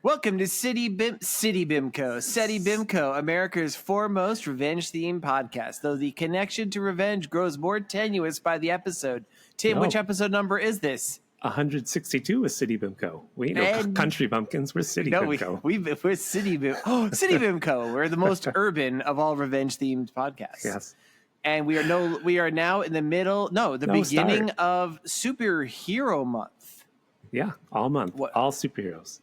Welcome to City Bimco, America's foremost revenge-themed podcast. Though the connection to revenge grows more tenuous by the episode. Tim, which episode number is this? 162 is City Bimco. We ain't no country bumpkins. We're City Bimco. We're City Bimco. Oh, City Bimco. We're the most urban of all revenge-themed podcasts. Yes. And we are now in the beginning of Superhero Month. Yeah, all month. All superheroes.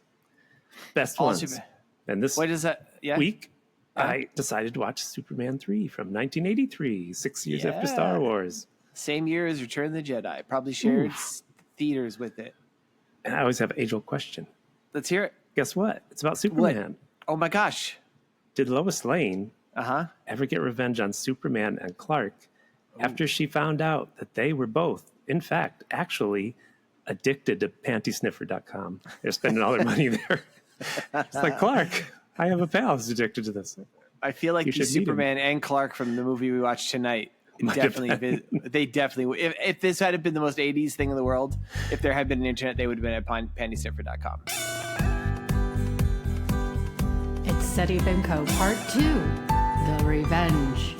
Best ones. And this week, I decided to watch Superman 3 from 1983, 6 years after Star Wars. Same year as Return of the Jedi. Probably shared theaters with it. And I always have an age-old question. Let's hear it. Guess what? It's about Superman. What? Oh, my gosh. Did Lois Lane ever get revenge on Superman and Clark after she found out that they were both, in fact, actually addicted to pantysniffer.com? They're spending all their money there. It's like, Clark, I have a pal who's addicted to this. I feel like the Superman and Clark from the movie we watched tonight definitely, if this had been the most 80s thing in the world, if there had been an internet, they would have been at pantysniffer.com. It's City Bimco Part 2, The Revenge.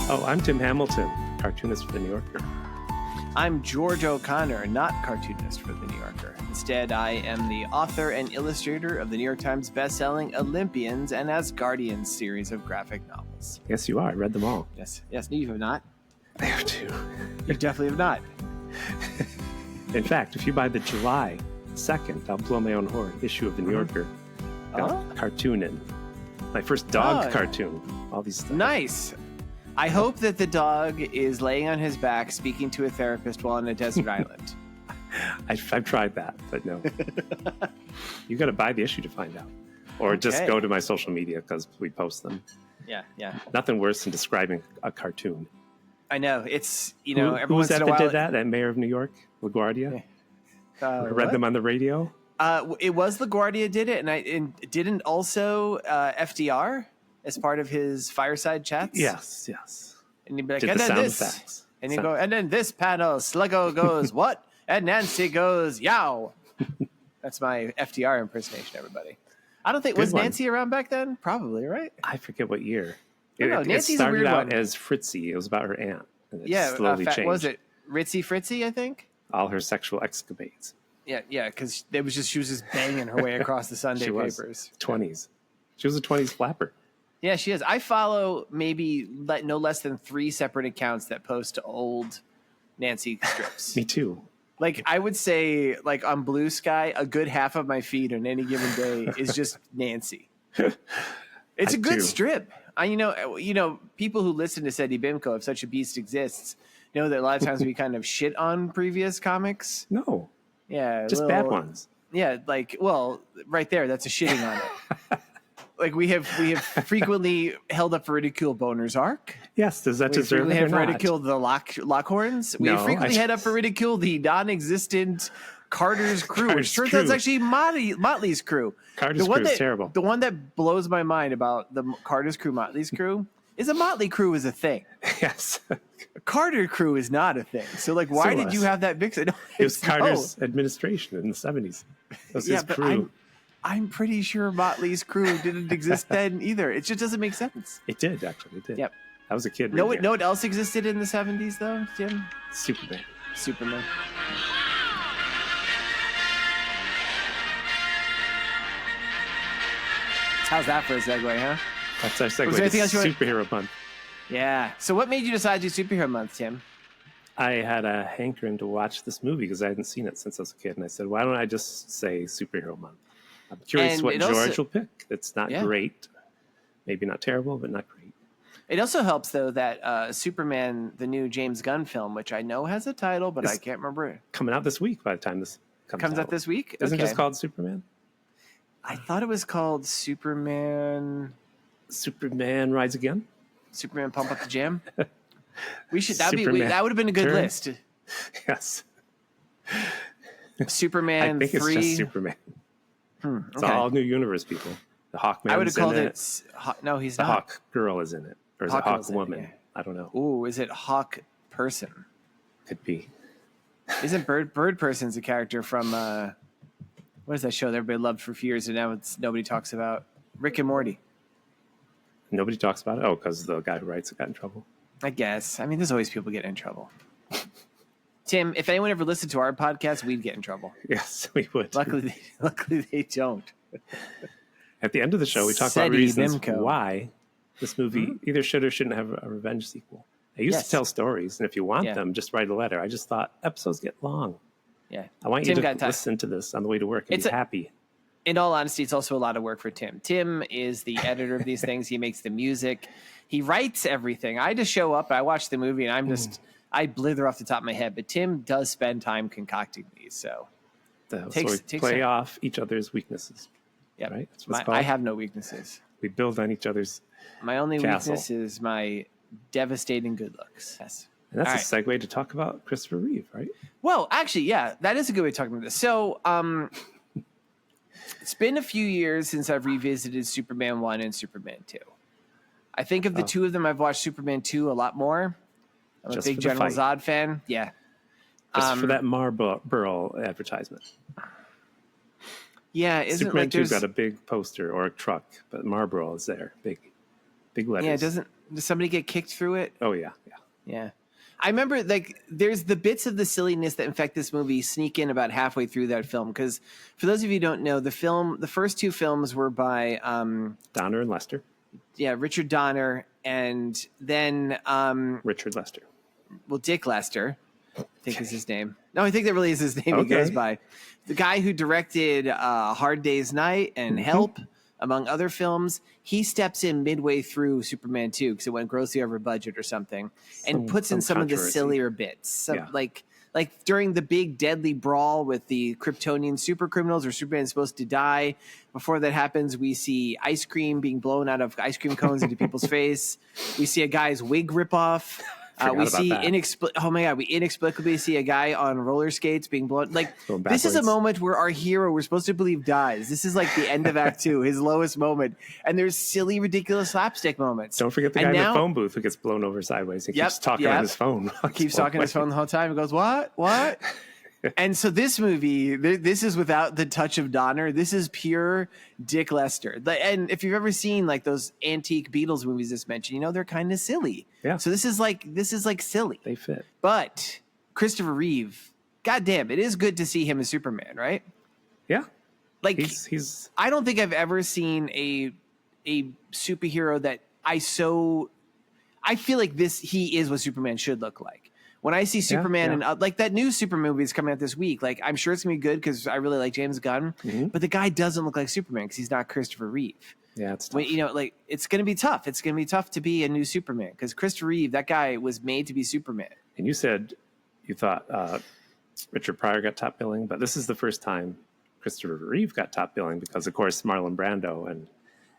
Oh, I'm Tim Hamilton, cartoonist for The New Yorker. I'm George O'Connor, not cartoonist for The New Yorker. Instead, I am the author and illustrator of the New York Times bestselling Olympians and Asgardians series of graphic novels. Yes, you are. I read them all. Yes, you have not. I have too. You definitely have not. In fact, if you buy the July 2nd, I'll blow my own horn issue of The New Yorker, got a cartoon in. My first dog cartoon. All these stuff. Nice. I hope that the dog is laying on his back speaking to a therapist while on a desert island. I've tried that, but no. You got to buy the issue to find out. Or just go to my social media because we post them. Yeah. Nothing worse than describing a cartoon. I know. It's, every once in a while. Who was that did that? That mayor of New York? LaGuardia? I read them on the radio. It was LaGuardia did it, and didn't also FDR as part of his fireside chats? Yes. And he'd be like, and then this. Effects. And you go, and then this panel, Sluggo goes, what? And Nancy goes, yow. That's my FDR impersonation, everybody. I don't think, was Nancy around back then? Probably, right? I forget what year. Nancy's it started a weird out one. as Fritzy. It was about her aunt. And it slowly changed. Was it Ritzy Fritzy, I think? All her sexual escapades. Yeah, because she was just banging her way across the Sunday papers. 20s. She was a 20s flapper. Yeah, she is. I follow maybe no less than 3 separate accounts that post old Nancy strips. Me too. Like, I would say, like, on Blue Sky, a good half of my feed on any given day is just Nancy. It's a good strip. People who listen to City Bimco, if such a beast exists, know that a lot of times we kind of shit on previous comics. No. Yeah. Just bad ones. Yeah, right there, that's a shitting on it. Like, we have frequently held up for ridicule Boner's arc. Yes, does that deserve it or not? Ridiculed the Lockhorns. We frequently head up for ridicule the non-existent Carter's crew, which turns out it's actually Motley's crew. Carter's crew is terrible. The one that blows my mind about the Carter's crew, Motley's crew, is a Motley crew is a thing. Yes. Carter crew is not a thing. So, like, why did you have that mix? It was Carter's administration in the 70s. It was his crew. I'm pretty sure Motley's crew didn't exist then either. It just doesn't make sense. It did, actually. It did. Yep. I was a kid. Know what else existed in the 70s, though, Jim? Superman. How's that for a segue, huh? That's our segue to Superhero Month. Yeah. So what made you decide to do Superhero Month, Tim? I had a hankering to watch this movie because I hadn't seen it since I was a kid. And I said, why don't I just say Superhero Month? I'm curious what George will pick. It's not great. Maybe not terrible, but not great. It also helps, though, that Superman, the new James Gunn film, which I know has a title, but I can't remember it. Coming out this week by the time this comes out this week? Isn't it just called Superman? I thought it was called Superman Rides Again? Superman Pump Up the Jam? That would have been a good list. Yes. Superman 3. I think it's just Superman. It's all new universe, people. The Hawkman. I would have called it. No, he's not. The Hawk Girl is in it, or is it Hawk Woman? I don't know. Ooh, is it Hawk Person? Could be. Isn't Bird Person's a character from what is that show that everybody loved for a few years and now nobody talks about? Rick and Morty. Nobody talks about it? Oh, because the guy who writes it got in trouble? I guess. I mean, there's always people getting in trouble. Tim, if anyone ever listened to our podcast, we'd get in trouble. Yes, we would. Luckily they don't. At the end of the show, we talk about reasons why this movie either should or shouldn't have a revenge sequel. I used to tell stories, and if you want them, just write a letter. I just thought episodes get long. Yeah. I want you to listen to this on the way to work and be happy. In all honesty, it's also a lot of work for Tim. Tim is the editor of these things. He makes the music. He writes everything. I just show up, I watch the movie, and I blither off the top of my head. But Tim does spend time concocting these. So we play off each other's weaknesses. Yeah, right? I have no weaknesses. We build on each other's My only castle. weakness is my devastating good looks. Yes. And that's a segue to talk about Christopher Reeve, right? Well, actually, yeah, that is a good way of talking about this. So, it's been a few years since I've revisited Superman 1 and Superman 2. I think of the two of them, I've watched Superman 2 a lot more. I'm a big General Zod fan. Yeah. Just for that Marlboro advertisement. Yeah, Superman 2 got a big poster or a truck, but Marlboro is there. Big letters. Yeah, does somebody get kicked through it? Oh, yeah. I remember, there's the bits of the silliness that infect this movie sneak in about halfway through that film. Because for those of you who don't know, the first two films were by Donner and Lester. Yeah, Richard Donner, and then Richard Lester. Well, Dick Lester, I think is his name. No, I think that really is his name. He goes by the guy who directed Hard Day's Night and Help, among other films. He steps in midway through Superman 2 because it went grossly over budget or something, and puts in some of the sillier bits. Like during the big deadly brawl with the Kryptonian super criminals where Superman is supposed to die. Before that happens, we see ice cream being blown out of ice cream cones into people's face. We see a guy's wig rip off. We see we inexplicably see a guy on roller skates being blown. This is a moment where our hero, we're supposed to believe, dies. This is like the end of Act 2, his lowest moment. And there's silly, ridiculous slapstick moments. Don't forget the guy in the phone booth who gets blown over sideways. He keeps talking on his phone. Keeps talking on his phone the whole time. He goes, what? And so this movie, this is without the touch of Donner. This is pure Dick Lester. And if you've ever seen those antique Beatles movies just mentioned, they're kind of silly. Yeah. So this is like silly. They fit. But Christopher Reeve, goddamn, it is good to see him as Superman, right? Yeah. He's. I don't think I've ever seen a superhero that I feel like he is what Superman should look like. When I see Superman and that new Superman movie is coming out this week, I'm sure it's gonna be good because I really like James Gunn. But the guy doesn't look like Superman because he's not Christopher Reeve. Yeah, it's tough. It's gonna be tough. It's gonna be tough to be a new Superman because Christopher Reeve, that guy was made to be Superman. And you said you thought Richard Pryor got top billing, but this is the first time Christopher Reeve got top billing because, of course, Marlon Brando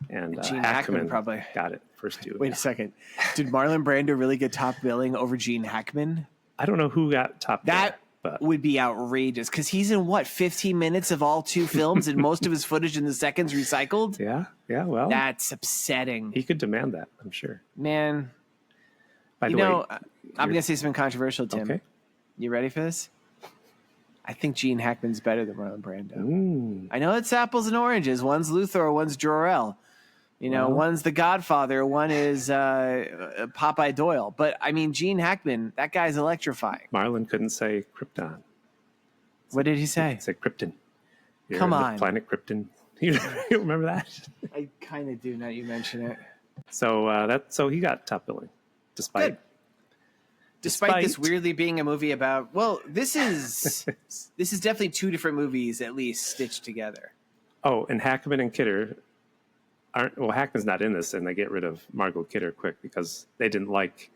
and Gene Hackman probably got it first two. Wait a second. Did Marlon Brando really get top billing over Gene Hackman? I don't know who got top billing. That would be outrageous because he's in 15 minutes of all two films and most of his footage in the seconds recycled? Yeah, well. That's upsetting. He could demand that, I'm sure. Man. By the way, I'm going to say something controversial, Tim. Okay. You ready for this? I think Gene Hackman's better than Marlon Brando. I know it's apples and oranges. One's Luthor, one's Jor-El. One's the Godfather, one is Popeye Doyle. But, Gene Hackman, that guy's electrifying. Marlon couldn't say Krypton. What did he say? He said Krypton. Come on. The planet Krypton. You remember that? I kind of do now you mention it. So he got top billing, despite this weirdly being a movie about, this is definitely two different movies at least stitched together. Oh, and Hackman and Kidder Hackman's not in this, and they get rid of Margot Kidder quick because they didn't like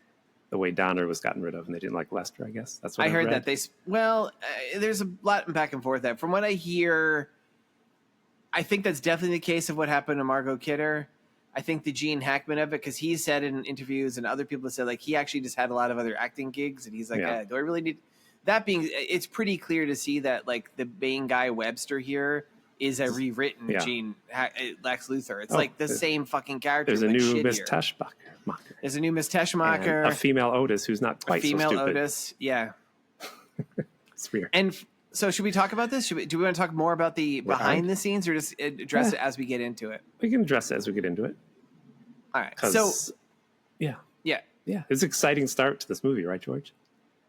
the way Donner was gotten rid of, and they didn't like Lester, I guess. That's what I heard. Read. That there's a lot back and forth there. From what I hear, I think that's definitely the case of what happened to Margot Kidder. I think the Gene Hackman of it, because he said in interviews and other people said he actually just had a lot of other acting gigs, and he's like, do I really need that? It's pretty clear to see that the main guy Webster here is a rewritten Lex Luthor. It's the same fucking character. There's a new Miss Teschmacher. There's a new Miss Teschmacher. A female Otis who's not quite so stupid. Female Otis, yeah. It's Weird. And so should we talk about this? Do we want to talk more about the behind the scenes or just address it as we get into it? We can address it as we get into it. All right. So, yeah. Yeah. It's an exciting start to this movie, right, George?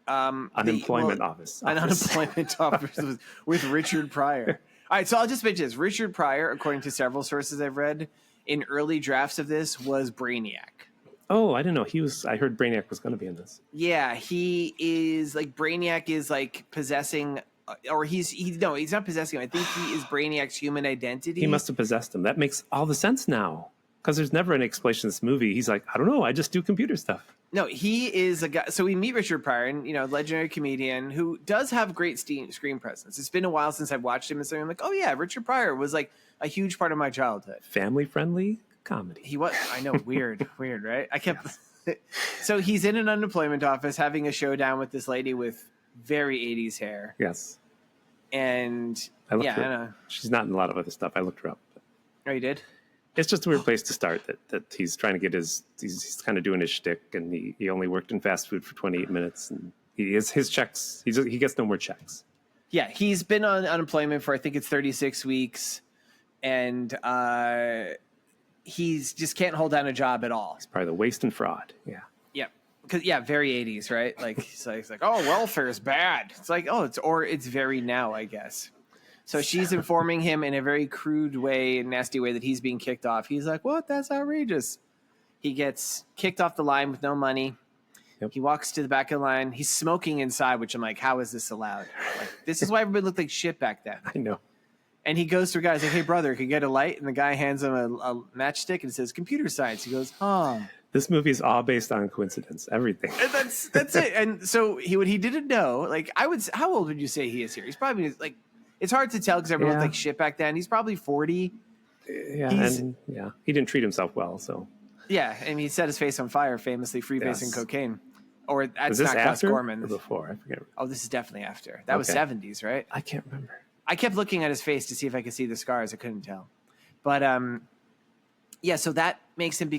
Unemployment office. An unemployment office with Richard Pryor. All right. So I'll just mention this. Richard Pryor, according to several sources I've read, in early drafts of this was Brainiac. Oh, I didn't know I heard Brainiac was going to be in this. Yeah, he is like Brainiac is like possessing, or he's not possessing him. I think he is Brainiac's human identity. He must have possessed him. That makes all the sense now, because there's never an explanation in this movie. He's like, I don't know, I just do computer stuff. No, he is a guy. So we meet Richard Pryor, and legendary comedian who does have great screen presence. It's been a while since I've watched him, and so I'm like, oh yeah, Richard Pryor was like a huge part of my childhood. Family friendly comedy. He was. I know, weird, right? I kept. Yes. So he's in an unemployment office having a showdown with this lady with very 80s hair. Yes. And I know. She's not in a lot of other stuff. I looked her up. Oh, you did? It's just a weird place to start that he's trying to get he's kind of doing his shtick, and he only worked in fast food for 28 minutes, and his checks, he gets no more checks. Yeah, he's been on unemployment for, I think it's 36 weeks, and he's just can't hold down a job at all. It's probably the waste and fraud. Yeah. Yeah. Because very 80s, right? Like he's like, oh, welfare is bad. It's like, oh, it's very now, I guess. So she's informing him in a very crude way, nasty way, that he's being kicked off. He's like, what? That's outrageous. He gets kicked off the line with no money. Yep. He walks to the back of the line. He's smoking inside, which I'm like, how is this allowed? Like, this is why everybody looked like shit back then. I know. And he goes to a guy. He's like, hey, brother, can you get a light? And the guy hands him a matchstick and it says computer science. He goes, huh. This movie is all based on coincidence. Everything. And that's it. And so what he didn't know, like, how old would you say he is here? He's probably like, it's hard to tell because everyone looked like shit back then. He's probably 40. Yeah, he didn't treat himself well, so. Yeah, and he set his face on fire, famously freebasing cocaine. Or that's not Gus Gorman. Or before? I forget. Oh, this is definitely after. That was 70s, right? I can't remember. I kept looking at his face to see if I could see the scars. I couldn't tell. But so that makes him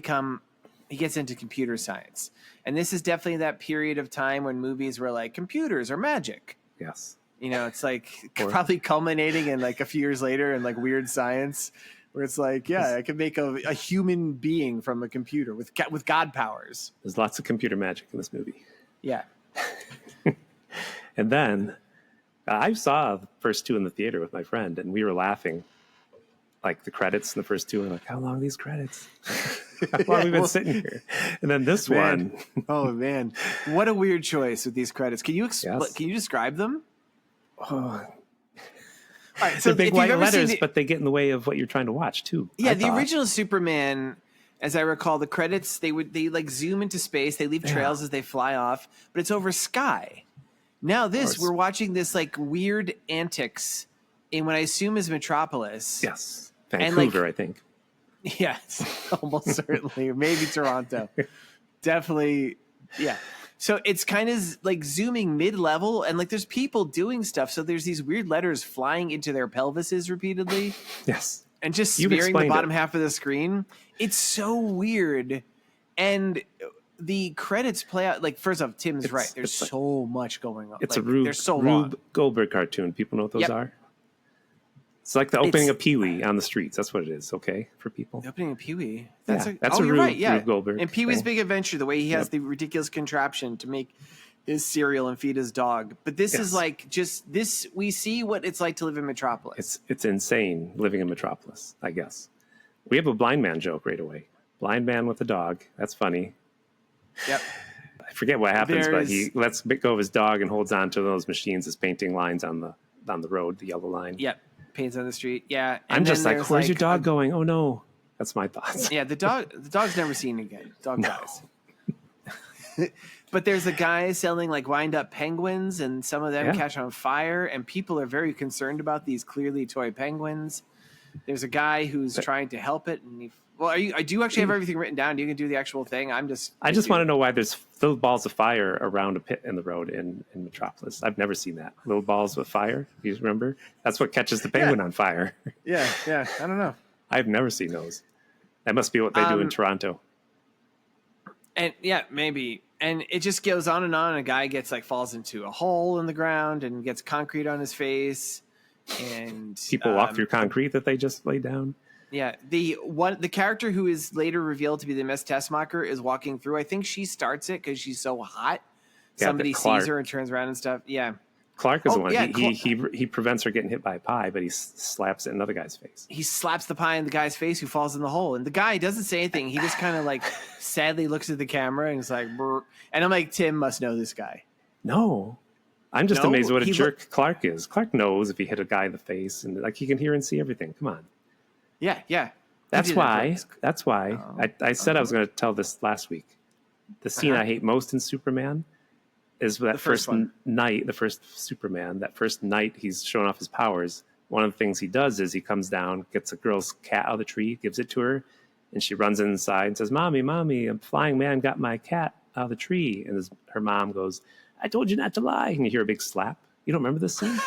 he gets into computer science. And this is definitely that period of time when movies were like, computers are magic. Yes. It's like probably culminating in like a few years later in like Weird Science, where it's like, yeah, I can make a human being from a computer with God powers. There's lots of computer magic in this movie. Yeah. And then I saw the first two in the theater with my friend, and we were laughing. Like the credits in the first two, and like, how long are these credits? How long have we been sitting here? And then this one. Oh man, what a weird choice with these credits. Can you describe them? Oh. All right, so they're big white letters, but they get in the way of what you're trying to watch too. Yeah, the original Superman, as I recall, the credits they like zoom into space, they leave trails as they fly off, but it's over sky. Now we're watching this like weird antics in what I assume is Metropolis. Yes, Vancouver, I think. Yes, almost certainly, or maybe Toronto. Definitely, yeah. So it's kind of like zooming mid-level, and like there's people doing stuff. So there's these weird letters flying into their pelvises repeatedly. Yes. And just smearing the bottom half of the screen. It's so weird. And the credits play out, like, first off, Tim's right. There's so much going on. It's like, a Rube Goldberg cartoon. People know what those are? It's like the opening of Pee-wee on the streets. That's what it is, okay, for people. The opening of Pee-wee? That's a Rube Goldberg. And Pee-wee's Big Adventure, the way he has the ridiculous contraption to make his cereal and feed his dog. But this is like just this. We see what it's like to live in Metropolis. It's insane living in Metropolis, I guess. We have a blind man joke right away. Blind man with a dog. That's funny. Yep. I forget what happens, but he lets go of his dog and holds on to those machines as painting lines on the road, the yellow line. Yep. Paints on the street. Yeah. And I'm just like, where's your dog going? Oh no. That's my thoughts. Yeah, the dog's never seen again. Dog dies. But there's a guy selling like wind up penguins, and some of them catch on fire, and people are very concerned about these clearly toy penguins. There's a guy who's trying to help it, and do you actually have everything written down? You can do the actual thing. I just want to know why there's little balls of fire around a pit in the road in Metropolis. I've never seen that. Little balls with fire. Do you remember? That's what catches the penguin on fire. Yeah. I don't know. I've never seen those. That must be what they do in Toronto. And yeah, maybe. And it just goes on. And a guy gets like falls into a hole in the ground and gets concrete on his face. And people walk through concrete that they just laid down. Yeah, the character who is later revealed to be the Miss Tessmacher is walking through. I think she starts it because she's so hot. Yeah, somebody sees her and turns around and stuff. Yeah, Clark is the one. Yeah, he prevents her getting hit by a pie, but he slaps it in another guy's face. He slaps the pie in the guy's face who falls in the hole, and the guy doesn't say anything. He just kind of like sadly looks at the camera and is like, brr. And I'm like, Tim must know this guy. No. I'm just amazed what a jerk Clark is. Clark knows if he hit a guy in the face, and like he can hear and see everything. Come on. Yeah. That's why. I said I was going to tell this last week. The scene I hate most in Superman is that first night, the first Superman, that first night he's showing off his powers. One of the things he does is he comes down, gets a girl's cat out of the tree, gives it to her, and she runs inside and says, Mommy, a flying man got my cat out of the tree. And her mom goes, I told you not to lie. And you hear a big slap. You don't remember this scene?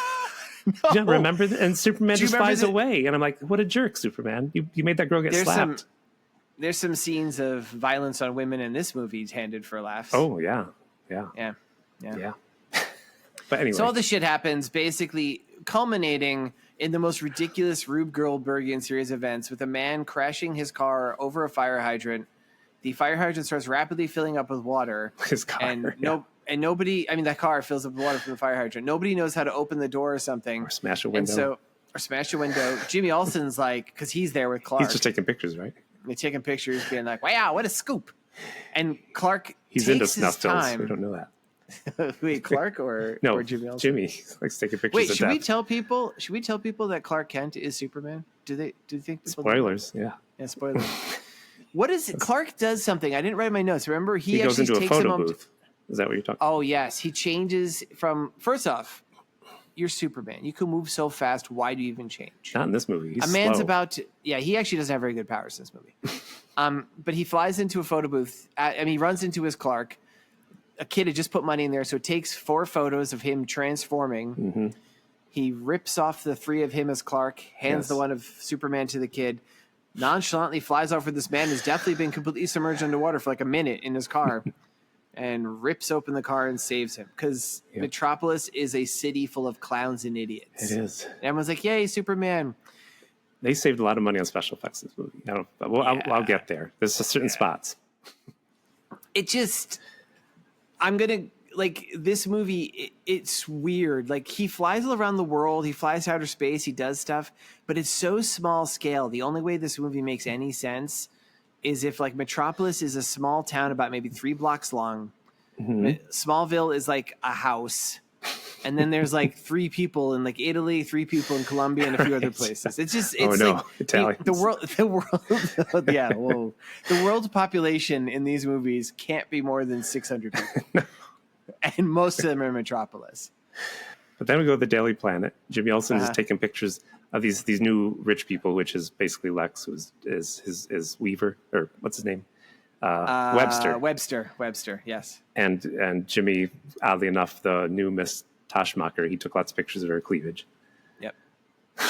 No. You don't remember that? And Superman just flies away. And I'm like, what a jerk, Superman. You made that girl get slapped. There's some scenes of violence on women in this movie handed for laughs. Oh, yeah. But anyway. So all this shit happens, basically culminating in the most ridiculous Rube Goldbergian series of events with a man crashing his car over a fire hydrant. The fire hydrant starts rapidly filling up with water. His car, And nobody, that car fills up with water from the fire hydrant. Nobody knows how to open the door or something. Or smash a window. Or smash a window. Jimmy Olsen's like, because he's there with Clark. He's just taking pictures, right? They're taking pictures, being like, wow, what a scoop. And Clark he's takes into snuff his films. time. We don't know that. Wait, Clark or Jimmy Olsen? Jimmy likes taking pictures. Wait, should we tell people that Clark Kent is Superman? Do you think people spoilers? Yeah. Yeah, spoilers. What is it? Clark does something. I didn't write my notes. Remember, he goes actually into a takes photo booth. Is that what you're talking about? Oh, yes. He changes from, first off, you're Superman. You can move so fast. Why do you even change? Not in this movie. He's man's slow. about to, he actually doesn't have very good powers in this movie. But he flies into a photo booth. He runs into his Clark. A kid had just put money in there, so it takes 4 photos of him transforming. Mm-hmm. He rips off the 3 of him as Clark, hands the one of Superman to the kid, nonchalantly flies off with this man who's definitely been completely submerged underwater for like a minute in his car. And rips open the car and saves him because Metropolis is a city full of clowns and idiots. It is. And everyone's like, "Yay, Superman!" They saved a lot of money on special effects in this movie. I'll get there. There's certain spots. I'm gonna like this movie. It's weird. Like he flies around the world. He flies to outer space. He does stuff, but it's so small scale. The only way this movie makes any sense is if like Metropolis is a small town about maybe 3 blocks long. Mm-hmm. Smallville is like a house. And then there's like 3 people in like Italy, 3 people in Colombia, and a few other places. It's like Italians. The world's population in these movies can't be more than 600 people. And most of them are in Metropolis. But then we go to the Daily Planet. Jimmy Olsen is taking pictures of these new rich people, which is basically Lex, who is Weaver, or what's his name? Webster. Webster, yes. And Jimmy, oddly enough, the new Miss Tashmacher, he took lots of pictures of her cleavage. Yep.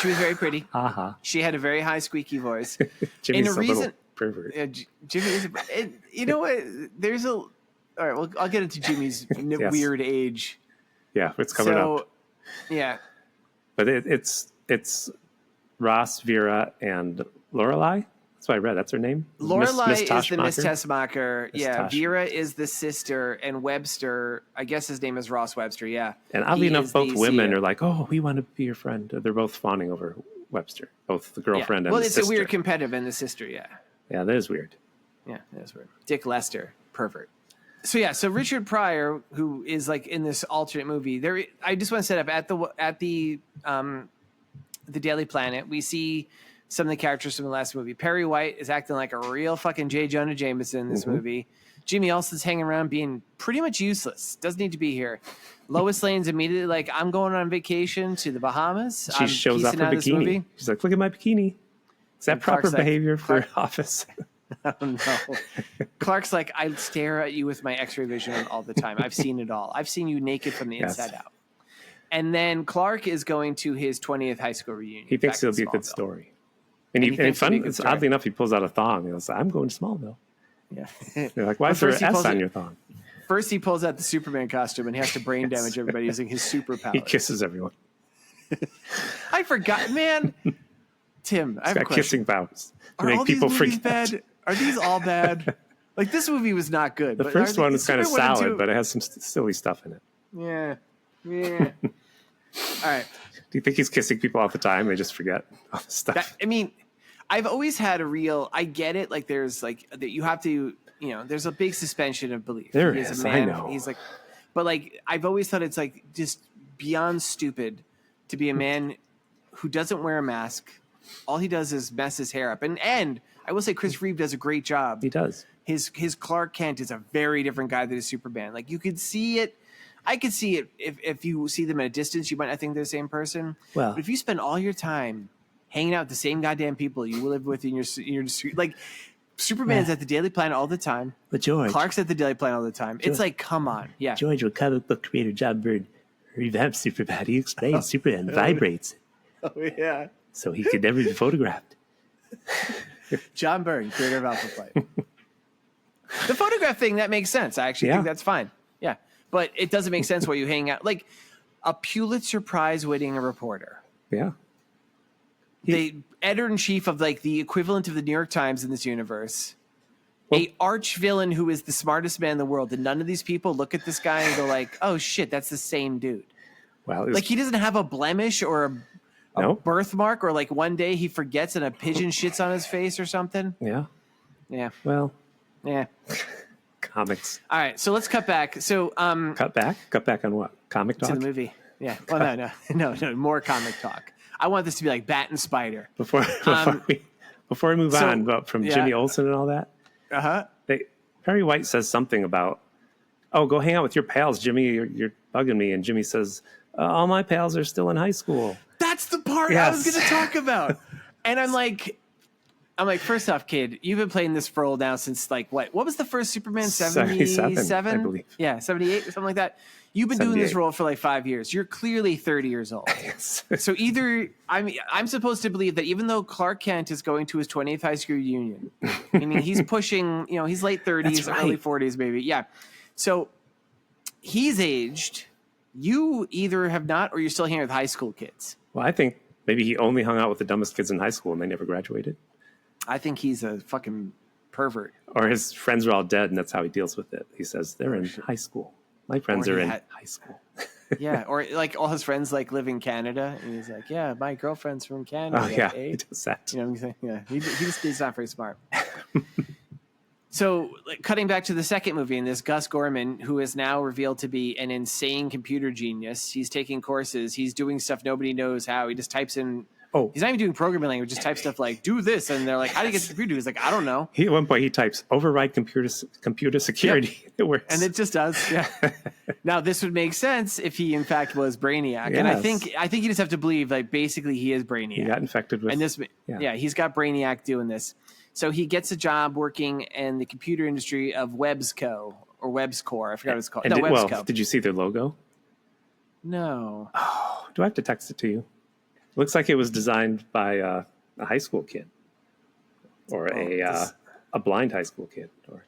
She was very pretty. Uh-huh. She had a very high squeaky voice. Jimmy's a little pervert. Jimmy is you know what? There's a... All right, well, I'll get into Jimmy's weird age. Yeah, it's coming up. Yeah. But it's Ross, Vera, and Lorelai. That's what I read. That's her name. Lorelai is the Miss Tessmacher. Vera is the sister, and Webster, I guess his name is Ross Webster. Yeah. And oddly enough, both women are like, "Oh, we want to be your friend." They're both fawning over Webster, both the girlfriend and the sister. Well, it's a weird competitive and the sister. Yeah. Yeah, that is weird. Yeah, that is weird. Dick Lester, pervert. So Richard Pryor, who is like in this alternate movie, there. I just want to set up at the Daily Planet. We see some of the characters from the last movie. Perry White is acting like a real fucking J. Jonah Jameson in this movie. Jimmy Olsen's hanging around being pretty much useless. Doesn't need to be here. Lois Lane's immediately like, I'm going on vacation to the Bahamas. She shows off her bikini. She's like, look at my bikini. Is that proper behavior for office? I don't know. Clark's like, I stare at you with my X-ray vision all the time. I've seen it all. I've seen you naked from the inside out. And then Clark is going to his 20th high school reunion. He thinks it'll be a good story. And oddly enough, he pulls out a thong and goes, I'm going to Smallville. Yeah. They're like, why is there an S on your thong? First, he pulls out the Superman costume and he has to brain damage everybody using his superpower. He kisses everyone. I forgot, man. Tim, I have a question. Kissing powers to Are make all people these movies forget. bad? Are these all bad? Like, this movie was not good. The first one was kind of solid, but it has some silly stuff in it. Yeah. All right. Do you think he's kissing people all the time? They just forget all the stuff. I've always had I get it. Like, there's like that you have to, there's a big suspension of belief. There is. I know. He's like, but like, I've always thought it's like just beyond stupid to be a man who doesn't wear a mask. All he does is mess his hair up. And I will say Chris Reeve does a great job. He does. His Clark Kent is a very different guy than his Superman. Like, you could see it. I could see it if you see them at a distance. You might not think they're the same person. Well, but if you spend all your time hanging out with the same goddamn people you live with in your like, Superman's at the Daily Planet all the time. But George, Clark's at the Daily Planet all the time. It's like, come on, yeah. George, when comic book creator John Byrne revamped Superman, he explained Superman vibrates. Oh yeah. So he could never be photographed. John Byrne, creator of Alpha Flight. The photograph thing, that makes sense. I actually think that's fine. Yeah. But it doesn't make sense while you hang out. Like, a Pulitzer Prize winning reporter. Yeah. The editor-in-chief of, like, the equivalent of the New York Times in this universe. Well, a arch villain who is the smartest man in the world. And none of these people look at this guy and go like, oh, shit, that's the same dude. Well, like, he doesn't have a blemish or a birthmark, or like one day he forgets and a pigeon shits on his face or something. Yeah. Yeah. Well. Yeah. Comics. All right, so let's cut back. So cut back on what? Comic talk? To the movie. Yeah. Well, no, more comic talk. I want this to be like Bat and Spider. Before we move on, but from Jimmy Olsen and all that. Perry White says something about, go hang out with your pals, Jimmy. You're bugging me, and Jimmy says, all my pals are still in high school. That's the part I was going to talk about. And I'm like, first off, kid, you've been playing this role now since like what? What was the first Superman? 77, I believe. Yeah, 78 or something like that. You've been doing this role for like 5 years. You're clearly 30 years old. Yes. So either I'm supposed to believe that even though Clark Kent is going to his 20th high school reunion, meaning he's pushing, he's late 30s, early 40s, maybe. Yeah. So he's aged. You either have not, or you're still hanging with high school kids. Well, I think maybe he only hung out with the dumbest kids in high school and they never graduated. I think he's a fucking pervert. Or his friends are all dead and that's how he deals with it. He says, they're in high school. My friends are in high school. Yeah, or like all his friends like live in Canada. And he's like, yeah, my girlfriend's from Canada. Oh, yeah, he does that. You know what I'm saying? Yeah, he's not very smart. So, like, cutting back to the second movie, in this Gus Gorman, who is now revealed to be an insane computer genius. He's taking courses. He's doing stuff nobody knows how. He just types in. Oh, he's not even doing programming language. Just types stuff like "do this," and they're like, "How do you get the computer?" He's like, "I don't know." At one point, he types "override computer security." Yep. It works, and it just does. Yeah. Now, this would make sense if he, in fact, was Brainiac, and I think you just have to believe, like, basically, he is Brainiac. He got infected with, and this, he's got Brainiac doing this. So he gets a job working in the computer industry of Websco or Webscore. I forgot what it's called. Websco. Did you see their logo? No. Oh, do I have to text it to you? It looks like it was designed by a high school kid, or a blind high school kid, or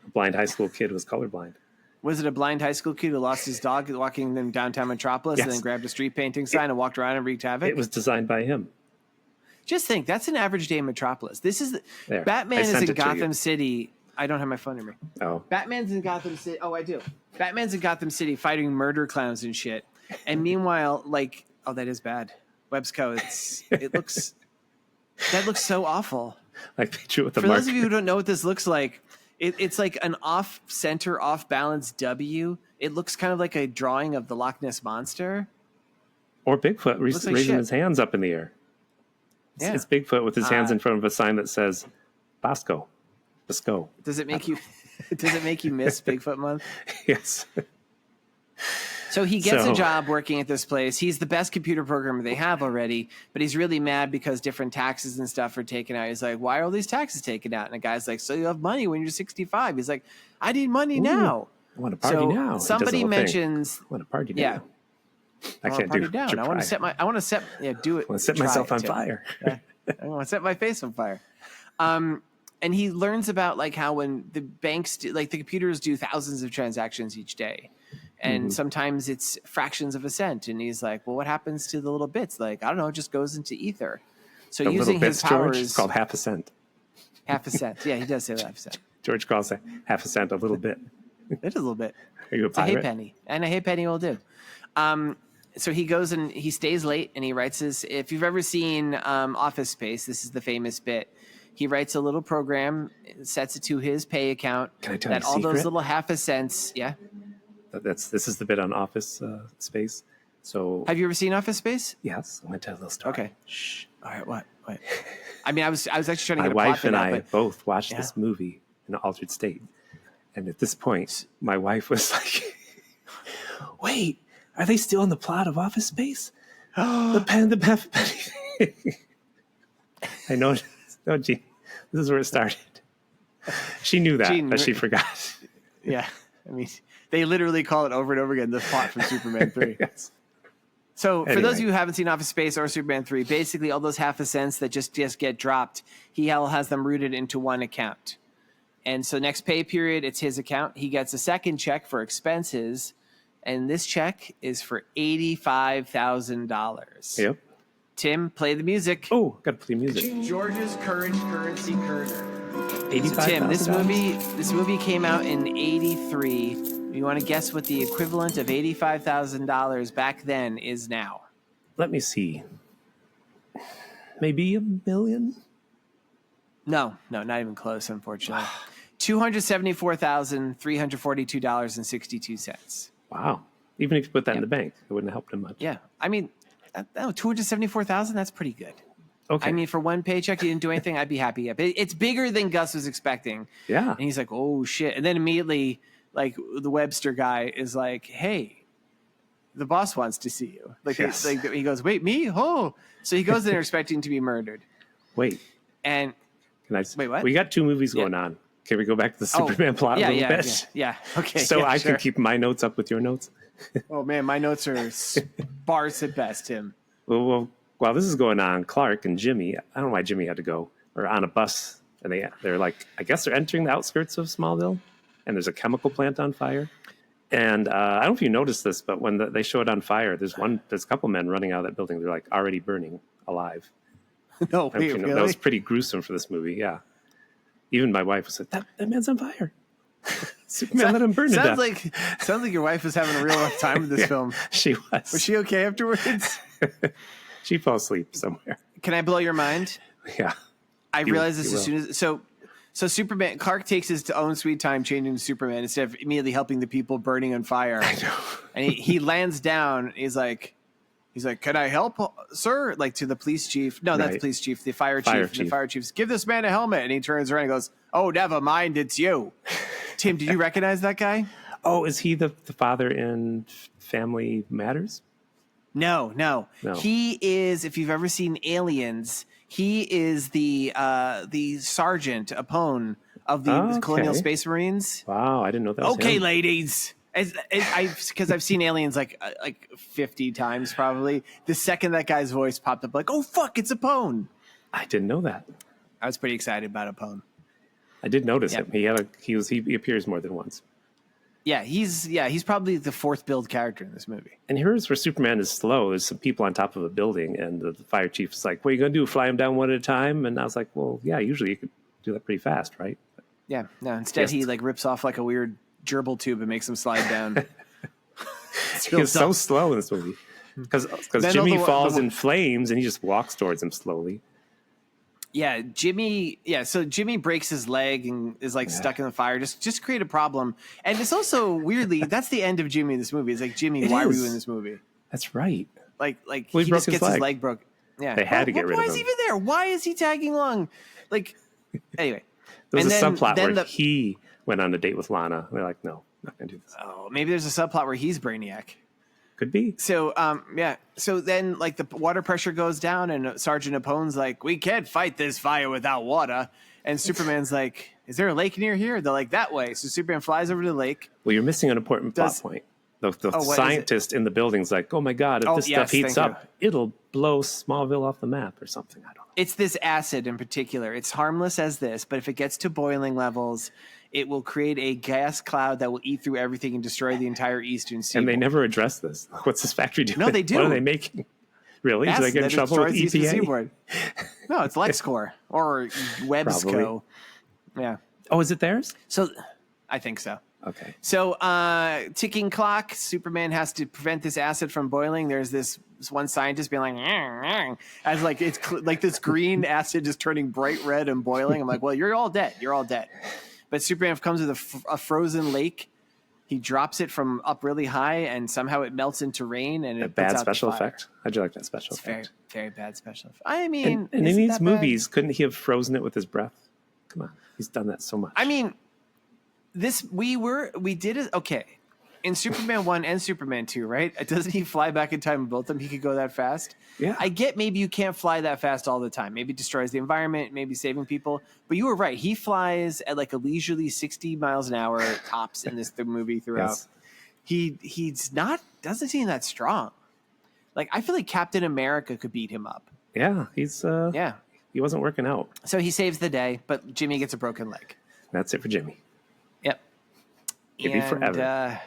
a blind high school kid was colorblind. Was it a blind high school kid who lost his dog walking in downtown Metropolis and then grabbed a street painting sign and walked around and wreaked havoc? It was designed by him. Just think, that's an average day in Metropolis. This is Batman is in Gotham City. I don't have my phone number. Oh. Batman's in Gotham City. Oh, I do. Batman's in Gotham City fighting murder clowns and shit. And meanwhile, like, that is bad. Websco, that looks so awful. Like they drew with the For those of you who don't know what this looks like, it's like an off-center, off-balance W. It looks kind of like a drawing of the Loch Ness Monster. Or Bigfoot raising his hands up in the air. Yeah. It's Bigfoot with his hands in front of a sign that says Bosco. Bosco. Does it make you miss Bigfoot month? Yes. So he gets a job working at this place. He's the best computer programmer they have already, but he's really mad because different taxes and stuff are taken out. He's like, why are all these taxes taken out? And the guy's like, so you have money when you're 65. He's like, I need money now. I want to party now. Somebody mentions, I want to party now. Yeah. I can't do it. I want to set do it. I want to set myself on fire. I want to set my face on fire. and he learns about like how when the banks do, like the computers do thousands of transactions each day, and sometimes it's fractions of a cent, and he's like, well, what happens to the little bits? Like, I don't know, it just goes into ether. So the using his powers, George, it's called half a cent. Half a cent. Yeah, he does say half a cent. George calls it half a cent a little bit. It is a little bit. Are you a pirate? It's a halfpenny, and a halfpenny will do. So he goes and he stays late, and he writes his. If you've ever seen Office Space, this is the famous bit. He writes a little program, sets it to his pay account. Can I tell that you a all secret? those little half a cents? Yeah. This is the bit on Office Space. So have you ever seen Office Space? Yes, I'm gonna tell a little story. Okay. Shh. All right. What? I mean, I was actually trying to get my a plot wife and thing out, I but both watched this movie in an altered state, and at this point, my wife was like, "Wait, are they still in the plot of Office Space? the penny." I know. No, Gene, this is where it started. She knew that, Gene, but she forgot. Yeah, I mean, they literally call it over and over again. The plot from Superman 3. Yes. So for Anyway. those of you who haven't seen Office Space or Superman 3, basically all those half a cents that just get dropped, he has them rooted into one account. And so next pay period, it's his account. He gets a second check for expenses, and this check is for $85,000. Yep. Tim, play the music. Oh, got to play music. George's Courage Currency Kerner. $85,000. Tim, this movie came out in '83. You want to guess what the equivalent of $85,000 back then is now? Let me see. Maybe $1 million? No, not even close, unfortunately. $274,342.62. Wow. Even if you put that in the bank, it wouldn't have helped him much. Yeah, I mean, $274,000. That's pretty good. Okay. I mean, for one paycheck, you didn't do anything. I'd be happy. But it's bigger than Gus was expecting. Yeah. And he's like, "Oh shit!" And then immediately, like the Webster guy is like, "Hey, the boss wants to see you." Like, Yes. he goes, "Wait, me? Oh!" So he goes there expecting to be murdered. Wait. And Can I? Wait, what? We got two movies going on. Can we go back to the Superman plot a little bit? Yeah. Okay. So yeah, I sure. can keep my notes up with your notes. Oh man, my notes are sparse at best, Tim. Well, while this is going on, Clark and Jimmy, I don't know why Jimmy had to go, are on a bus, and they're like, I guess they're entering the outskirts of Smallville, and there's a chemical plant on fire. And I don't know if you noticed this, but when they show it on fire, there's a couple men running out of that building. They're like already burning alive. No, I don't know if you know, really? that was pretty gruesome for this movie. Yeah. Even my wife was like, that man's on fire. Superman let him burn to death. Sounds like your wife was having a real rough time with this film. She was. Was she okay afterwards? She fell asleep somewhere. Can I blow your mind? Yeah. I realized this as soon as so Superman Clark takes his own sweet time changing to Superman instead of immediately helping the people burning on fire. I know. And he lands down. He's like, "Can I help, sir?" Like to the police chief. No, not the police chief. The fire chief. The fire chief's, "Give this man a helmet." And he turns around and goes, "Oh, never mind. It's you." Tim, did you recognize that guy? Oh, is he the father in Family Matters? No. He is. If you've ever seen Aliens, he is the sergeant Apone of the Colonial Space Marines. Wow, I didn't know that was him. Ladies. Because I've seen Aliens like 50 times probably. The second that guy's voice popped up, like, "Oh fuck, it's Apone." I didn't know that. I was pretty excited about Apone. I did notice him. He appears more than once. Yeah, he's probably the fourth build character in this movie. And here's where Superman is slow. There's some people on top of a building, and the fire chief is like, "What are you going to do, fly them down one at a time?" And I was like, well, yeah, usually you could do that pretty fast, right? Yeah, no, instead he like rips off like a weird gerbil tube and makes him slide down. He's so slow in this movie. Because Jimmy falls in flames, and he just walks towards him slowly. Yeah, Jimmy. Yeah, so Jimmy breaks his leg and is like stuck in the fire. Just create a problem. And it's also weirdly that's the end of Jimmy in this movie. It's like, Jimmy, why were you in this movie? That's right. Like he just gets his leg broke. Yeah, they had to get rid of him. Why is he even there? Why is he tagging along? Like, anyway, there was a subplot where he went on a date with Lana. They're like, no, not gonna do this. Oh, maybe there's a subplot where he's Brainiac. Could be. So, So then, like, the water pressure goes down, and Sergeant Apone's like, "We can't fight this fire without water." And Superman's like, "Is there a lake near here?" They're like, "That way." So Superman flies over to the lake. Well, you're missing an important plot point. The scientist in the building's like, "Oh my God, if this stuff heats up, it'll blow Smallville off the map or something." I don't know. It's this acid in particular. It's harmless as this, but if it gets to boiling levels, it will create a gas cloud that will eat through everything and destroy the entire eastern seaboard. And they never address this. What's this factory doing? No, they do. What are they making? Really? Do they get in trouble with EPA? No, it's LexCorp or Websco. Yeah. Oh, is it theirs? So I think so. Okay. So ticking clock, Superman has to prevent this acid from boiling. There's this one scientist being like, as like it's like this green acid is turning bright red and boiling. I'm like, well, you're all dead. You're all dead. But Superman comes with a frozen lake. He drops it from up really high, and somehow it melts into rain. And a bad special effect. How'd you like that special effect? Very, very bad special effect. I mean, and in these movies, couldn't he have frozen it with his breath? Come on, he's done that so much. I mean, we did it. Okay. In Superman 1 and Superman 2, right? Doesn't he fly back in time in both of them? He could go that fast. Yeah. I get maybe you can't fly that fast all the time. Maybe it destroys the environment, maybe saving people. But you were right. He flies at like a leisurely 60 miles an hour tops in the movie throughout. Yes. He's not, doesn't seem that strong. Like, I feel like Captain America could beat him up. Yeah. He wasn't working out. So he saves the day, but Jimmy gets a broken leg. That's it for Jimmy. Yep. Maybe forever.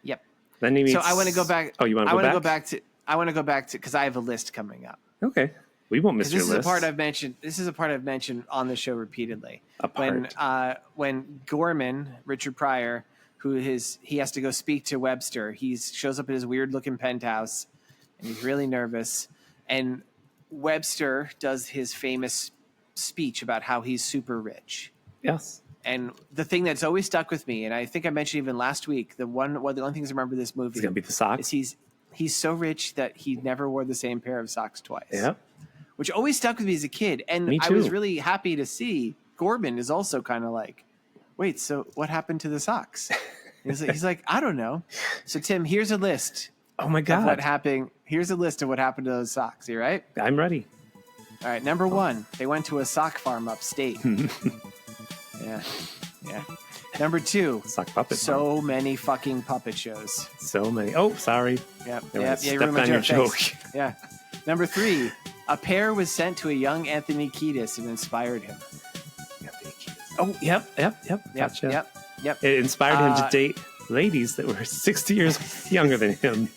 Yep. Then he meets... So I want to go back. Oh, you want to go back? I want to go back to because I have a list coming up. Okay, we won't miss your list. This is a part I've mentioned on the show repeatedly. When Gorman, Richard Pryor, he has to go speak to Webster. He shows up at his weird looking penthouse, and he's really nervous. And Webster does his famous speech about how he's super rich. Yes. And the thing that's always stuck with me, and I think I mentioned even last week, the only things I remember this movie is going to be the socks. Is he's so rich that he never wore the same pair of socks twice. Yeah. Which always stuck with me as a kid. And I was really happy to see Gorman is also kind of like, wait, so what happened to the socks? He's like, I don't know. So Tim, here's a list. Oh my God. Of what happened. Here's a list of what happened to those socks. You right? I'm ready. All right. Number 1, they went to a sock farm upstate. Yeah. Number 2, sock puppet. So many fucking puppet shows. So many. Oh, sorry. Yep. Yeah, you ruined my joke. Yeah. Number 3, a pair was sent to a young Anthony Kiedis and inspired him. Anthony Kiedis. Oh, yep. Gotcha. Yep. It inspired him to date ladies that were 60 years younger than him.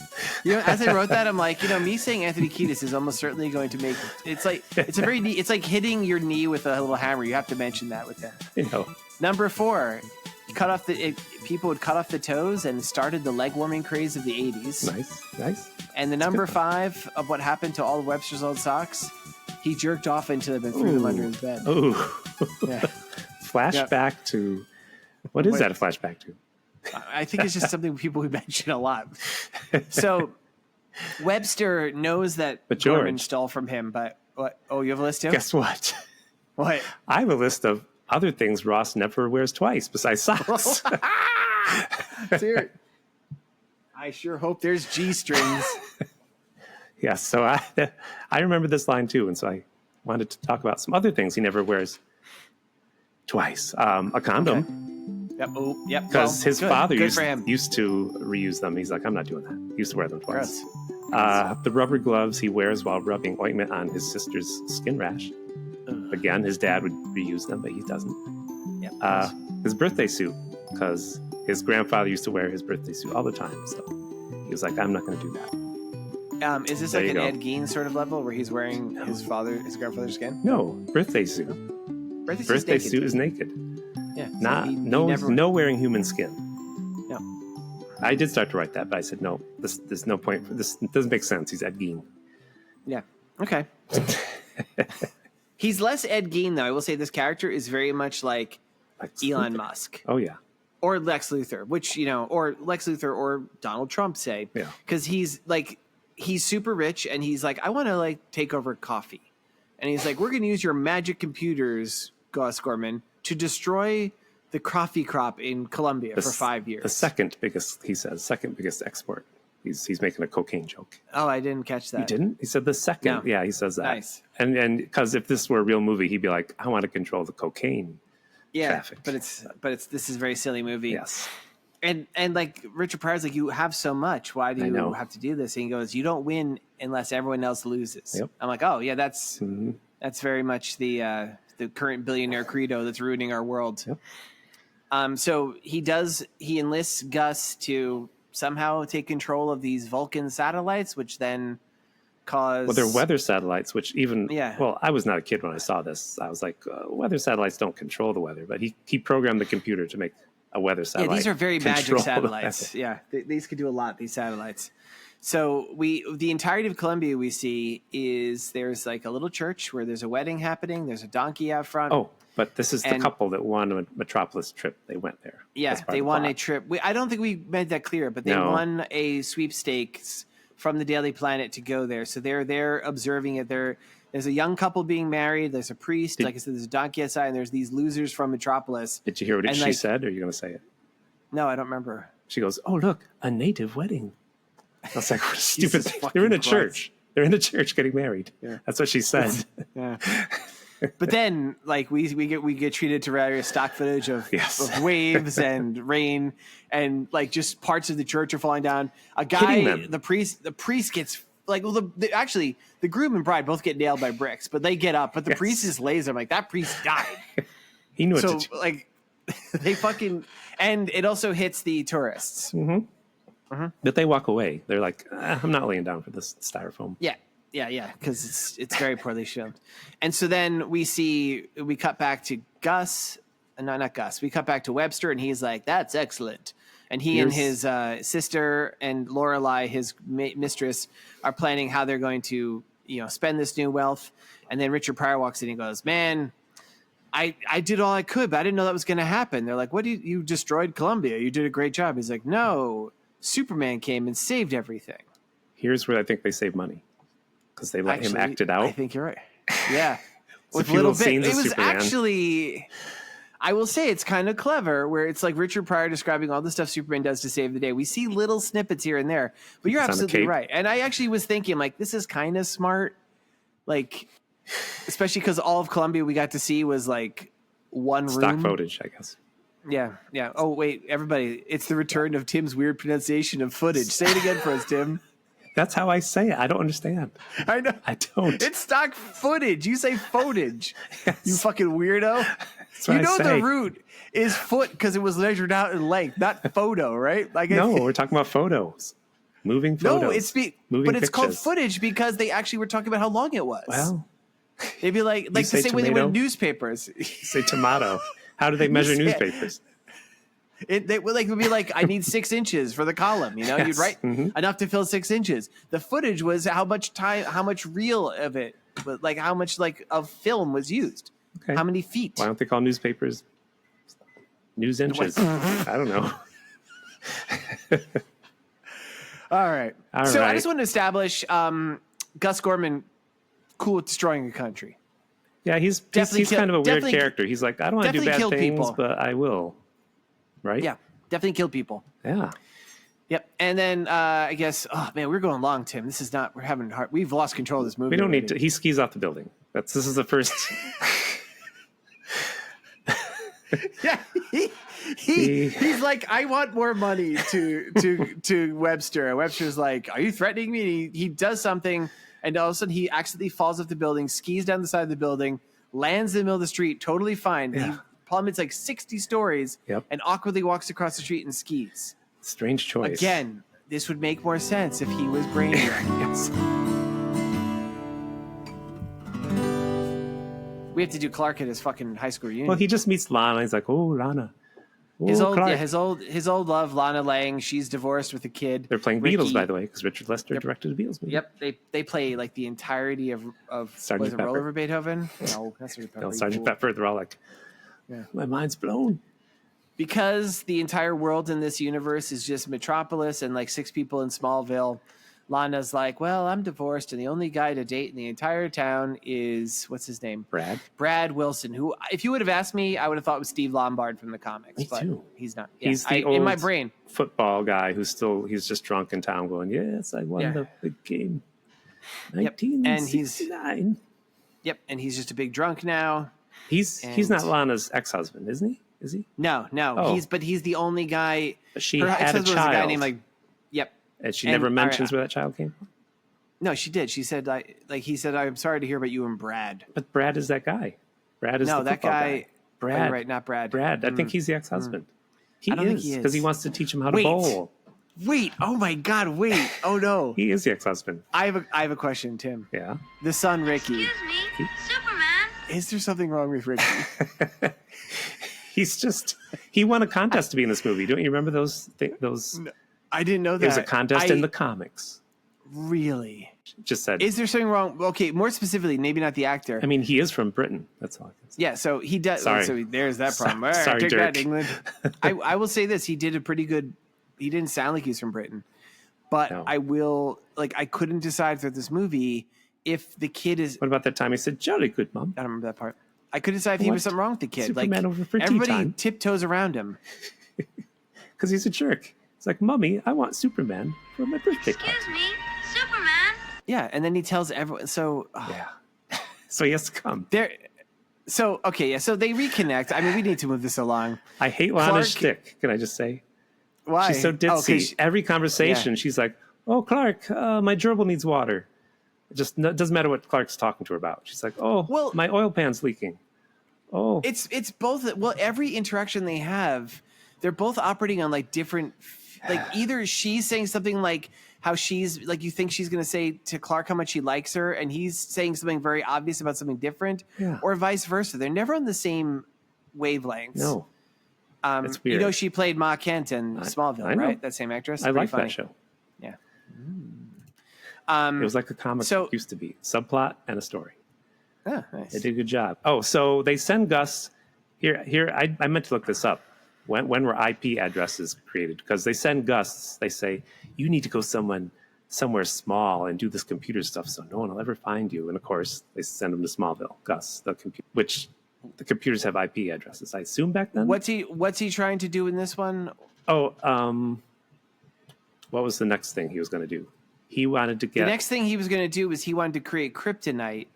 As I wrote that, I'm like, me saying Anthony Kiedis is almost certainly going to make it's like hitting your knee with a little hammer. You have to mention that with him. Number 4, people would cut off the toes and started the leg warming craze of the 80s. Nice. And the number 5 of what happened to all of Webster's old socks, he jerked off into them and threw them under his bed. Ooh. Yeah. Flashback to what is that a flashback to? I think it's just something people would mention a lot. So Webster knows that Gorman stole from him, but what? Oh, you have a list too? Guess what? What? I have a list of other things Ross never wears twice besides socks. I sure hope there's G-strings. Yes, so I remember this line too, and so I wanted to talk about some other things he never wears twice. A condom. Okay. Yep. Oh, yep. Because his father used to reuse them. He's like, I'm not doing that. He used to wear them twice. The rubber gloves he wears while rubbing ointment on his sister's skin rash. Again, his dad would reuse them, but he doesn't. Yep. His birthday suit, because his grandfather used to wear his birthday suit all the time. So he was like, I'm not going to do that. Is this like an Ed Gein sort of level where he's wearing his grandfather's skin? No, birthday suit. Birthday suit is naked. Yeah. No wearing human skin. No. I did start to write that, but I said no. There's no point for this. It doesn't make sense. He's Ed Gein. Yeah. Okay. He's less Ed Gein, though. I will say this character is very much like Elon Musk. Oh yeah. Or Lex Luthor, which or Lex Luthor or Donald Trump say. Yeah. Because he's super rich and he's like, I want to take over coffee, and he's like, we're going to use your magic computers, Gus Gorman, to destroy the coffee crop in Colombia for 5 years. The second biggest export. He's making a cocaine joke. Oh, I didn't catch that. You didn't? He said the second. No. Yeah, he says that. Nice. And because if this were a real movie, he'd be like, I want to control the cocaine traffic. But this is a very silly movie. Yes. And like Richard Pryor's like, you have so much. Why do you have to do this? And he goes, you don't win unless everyone else loses. Yep. I'm like, oh yeah, that's That's very much the current billionaire credo that's ruining our world. Yep. So he enlists Gus to somehow take control of these Vulcan satellites, which then cause... Well, they're weather satellites, which well, I was not a kid when I saw this. I was like, weather satellites don't control the weather, but he programmed the computer to make a weather satellite. Yeah, these are very magic satellites. Yeah, these could do a lot, these satellites. So the entirety of Columbia we see is there's like a little church where there's a wedding happening. There's a donkey out front. Oh, but this is the couple that won a Metropolis trip. They went there. Yeah, they won a trip. I don't think we made that clear, but they won a sweepstakes from the Daily Planet to go there. So they're there observing it. There's a young couple being married. There's a priest. Like I said, there's a donkey outside, and there's these losers from Metropolis. Did you hear what she said, or are you going to say it? No, I don't remember. She goes, "Oh, look, a native wedding." I was like, what a stupid thing. They're in a church. They're in a church getting married. Yeah. That's what she said. Yeah. But then, like, we get treated to various stock footage of waves and rain, and like just parts of the church are falling down. A guy, the priest gets like, well, actually the groom and bride both get nailed by bricks, but they get up. But the priest just lays there. I'm like, that priest died. He knew what to do. Like, they fucking, and it also hits the tourists. Mm-hmm. Mm-hmm. But they walk away. They're like, I'm not laying down for this styrofoam. Yeah, because it's very poorly shown. And so then we cut back to Gus. No, not Gus. We cut back to Webster, and he's like, that's excellent. And he and his sister and Lorelei, his mistress, are planning how they're going to spend this new wealth. And then Richard Pryor walks in and goes, man, I did all I could, but I didn't know that was going to happen. They're like, what, you destroyed Columbia. You did a great job. He's like, no, Superman came and saved everything. Here's where I think they save money, because they let him act it out. I think you're right. Yeah. With little bit. It was Superman. Actually, I will say it's kind of clever, where it's like Richard Pryor describing all the stuff Superman does to save the day. We see little snippets here and there, but you're absolutely right. And I actually was thinking, like, this is kind of smart. Like, especially because all of Columbia we got to see was like one room. Stock footage, I guess. Yeah. Oh, wait, everybody. It's the return of Tim's weird pronunciation of footage. Say it again for us, Tim. That's how I say it. I don't understand. I know. I don't. It's stock footage. You say footage. Yes. You fucking weirdo. That's what I say. The root is foot because it was measured out in length, not photo, right? Like no, we're talking about photos. Moving photos. No, it's pictures. Called footage because they actually were talking about how long it was. Well, they'd be like the same way they would newspapers. Say tomato. How do they measure newspapers? They would be like, I need 6 inches for the column. Yes. You'd write enough to fill 6 inches. The footage was how much reel of it, like how much of film was used. Okay. How many feet? Why don't they call newspapers news inches? I don't know. All right. So I just want to establish Gus Gorman, cool at destroying a country. Yeah, he's kind of a weird character. He's like, I don't want to do bad things, but I will. Right? Yeah, definitely kill people. Yeah. Yep. And then I guess, oh man, we're going long, Tim. This is not. We've lost control of this movie. We don't need to. He skis off the building. This is the first. Yeah. He's like, I want more money to Webster. And Webster's like, are you threatening me? And he does something, and all of a sudden he accidentally falls off the building, skis down the side of the building, lands in the middle of the street, totally fine. Yeah. He plummets like 60 stories and awkwardly walks across the street and skis. Strange choice. Again, this would make more sense if he was brainiac. Yes. We have to do Clark at his fucking high school reunion. Well, he just meets Lana. He's like, oh, Lana. Oh, his old love, Lana Lang. She's divorced with a kid. They're playing Beatles, by the way, because Richard Lester directed a Beatles movie. Yep, they play like the entirety of Sgt. Pepper. Roll Over Beethoven? No, that's Sgt. Pepper. No, Sgt. Pepper. They're all like, my mind's blown. Because the entire world in this universe is just Metropolis and like 6 people in Smallville. Lana's like, well, I'm divorced, and the only guy to date in the entire town is, what's his name? Brad Wilson, who, if you would have asked me, I would have thought was Steve Lombard from the comics. Me too. He's not. Yeah, he's the old in my brain football guy he's just drunk in town going, yes, I won the big game. 1969. And he's just a big drunk now. He's not Lana's ex-husband, isn't he? Is he? No. Oh. He's the only guy. She had a child. Was a guy named And she never mentions where that child came from? No, she did. She said, he said, I'm sorry to hear about you and Brad. But Brad is that guy. Brad is that guy. Brad. Oh, right, not Brad. Brad. I think he's the ex-husband. I don't think he is. Because he wants to teach him how to bowl. Wait. Oh, my God. Wait. Oh, no. He is the ex-husband. I have a question, Tim. Yeah? The son, Ricky. Excuse me, Superman. Is there something wrong with Ricky? He won a contest to be in this movie. Don't you remember those? No, I didn't know that. There was a contest in the comics. Really? Just said. Is there something wrong? Okay, more specifically, maybe not the actor. I mean, he is from Britain. That's all I can say. Yeah, so he does. Sorry. So there's that problem. All right, Sorry, take Dirk. that, England. I will say this: he did a pretty good. He didn't sound like he's from Britain, but No. I couldn't decide for this movie if the kid is. What about that time he said, "Jolly good, Mom"? I don't remember that part. I couldn't decide if he was something wrong with the kid. Superman over for tea everybody time. tiptoes around him. Because he's a jerk. It's like, Mummy, I want Superman for my birthday party. Excuse me, Superman. Yeah, and then he tells everyone. So Yeah. So he has to come. So they reconnect. I mean, we need to move this along. I hate Lana's shtick. Can I just say? Why? She's so ditzy. Every conversation, she's like, "Oh, Clark, my gerbil needs water." It just doesn't matter what Clark's talking to her about. She's like, "Oh, well, my oil pan's leaking." Oh, it's both. Well, every interaction they have, they're both operating on like different. Like either she's saying something like how she's like you think she's going to say to Clark how much he likes her, and he's saying something very obvious about something different, or vice versa. They're never on the same wavelengths. No. It's weird. You know, she played Ma Kent in Smallville, right? That same actress. I like that show. Yeah. It was like a comic book used to be. Subplot and a story. Oh, nice. They did a good job. Oh, so they send Gus here. I meant to look this up. When were IP addresses created? Because they send Gus. They say you need to go somewhere small and do this computer stuff, so no one will ever find you. And of course, they send him to Smallville. Gus, which the computers have IP addresses. I assume back then. What's he trying to do in this one? Oh, what was the next thing he was going to do? He wanted to get. The next thing he was going to do was he wanted to create Kryptonite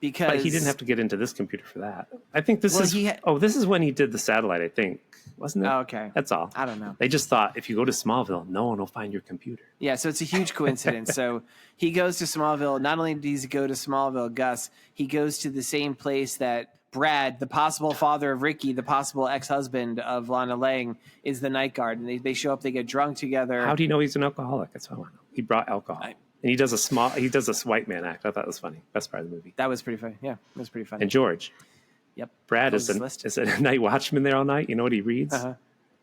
because. But he didn't have to get into this computer for that. I think this is. This is when he did the satellite. I think, wasn't it? Oh, okay, that's all. I don't know. They just thought if you go to Smallville, no one will find your computer. Yeah, so it's a huge coincidence. So he goes to Smallville. Not only does he go to Smallville, Gus, he goes to the same place that Brad, the possible father of Ricky, the possible ex-husband of Lana Lang, is the night guard. And they show up, they get drunk together. How do you know he's an alcoholic? That's what I want to know. He brought alcohol. And he does a white man act. I thought it was funny. Best part of the movie. That was pretty funny. Yeah, it was pretty funny. And George. Yep. Brad is a night watchman there all night. You know what he reads?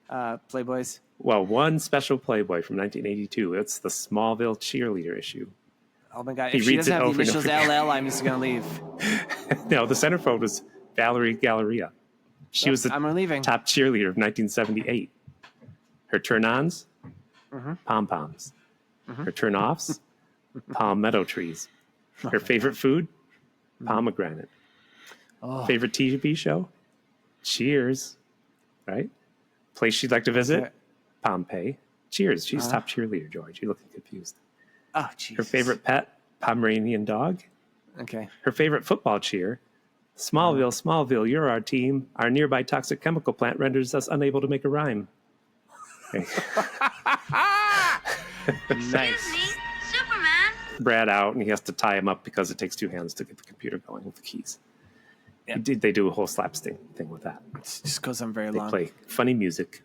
Playboys. Well, one special Playboy from 1982. It's the Smallville cheerleader issue. Oh my God. If she doesn't have the initials LL, I'm just going to leave. No, the centerfold was Valerie Galleria. She was the top cheerleader of 1978. Her turn-ons, pom-poms. Her turn-offs, palmetto trees. Her favorite food, pomegranate. Favorite TV show, Cheers. Right? Place she'd like to visit, Pompeii. Cheers. She's top cheerleader, George. You're looking confused. Oh, jeez. Her favorite pet, Pomeranian dog. Okay. Her favorite football cheer, Smallville, Smallville, you're our team. Our nearby toxic chemical plant renders us unable to make a rhyme. Okay. Nice. Me, Superman. Brad out, and he has to tie him up because it takes two hands to get the computer going with the keys. Yep. They do a whole slapstick thing with that. It just goes on very long. They play funny music.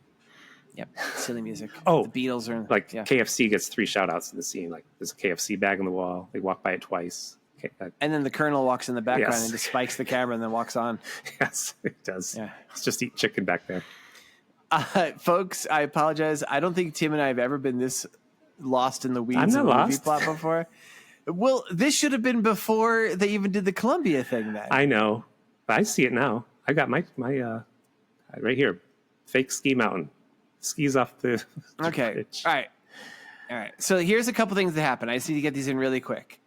Yep, silly music. Oh, the Beatles are KFC gets 3 shout outs in the scene. Like there's a KFC bag on the wall. They walk by it twice. And then the Colonel walks in the background and just Yes. spikes the camera and then walks on. Yes, it does. Yeah. It's just eat chicken back there. Folks, I apologize. I don't think Tim and I have ever been this lost in the weeds of a movie plot before. Well, this should have been before they even did the Columbia thing then. I know. I see it now. I got my right here. Fake ski mountain. Skis off the Okay. bridge. All right. So here's a couple things that happen. I just need to get these in really quick.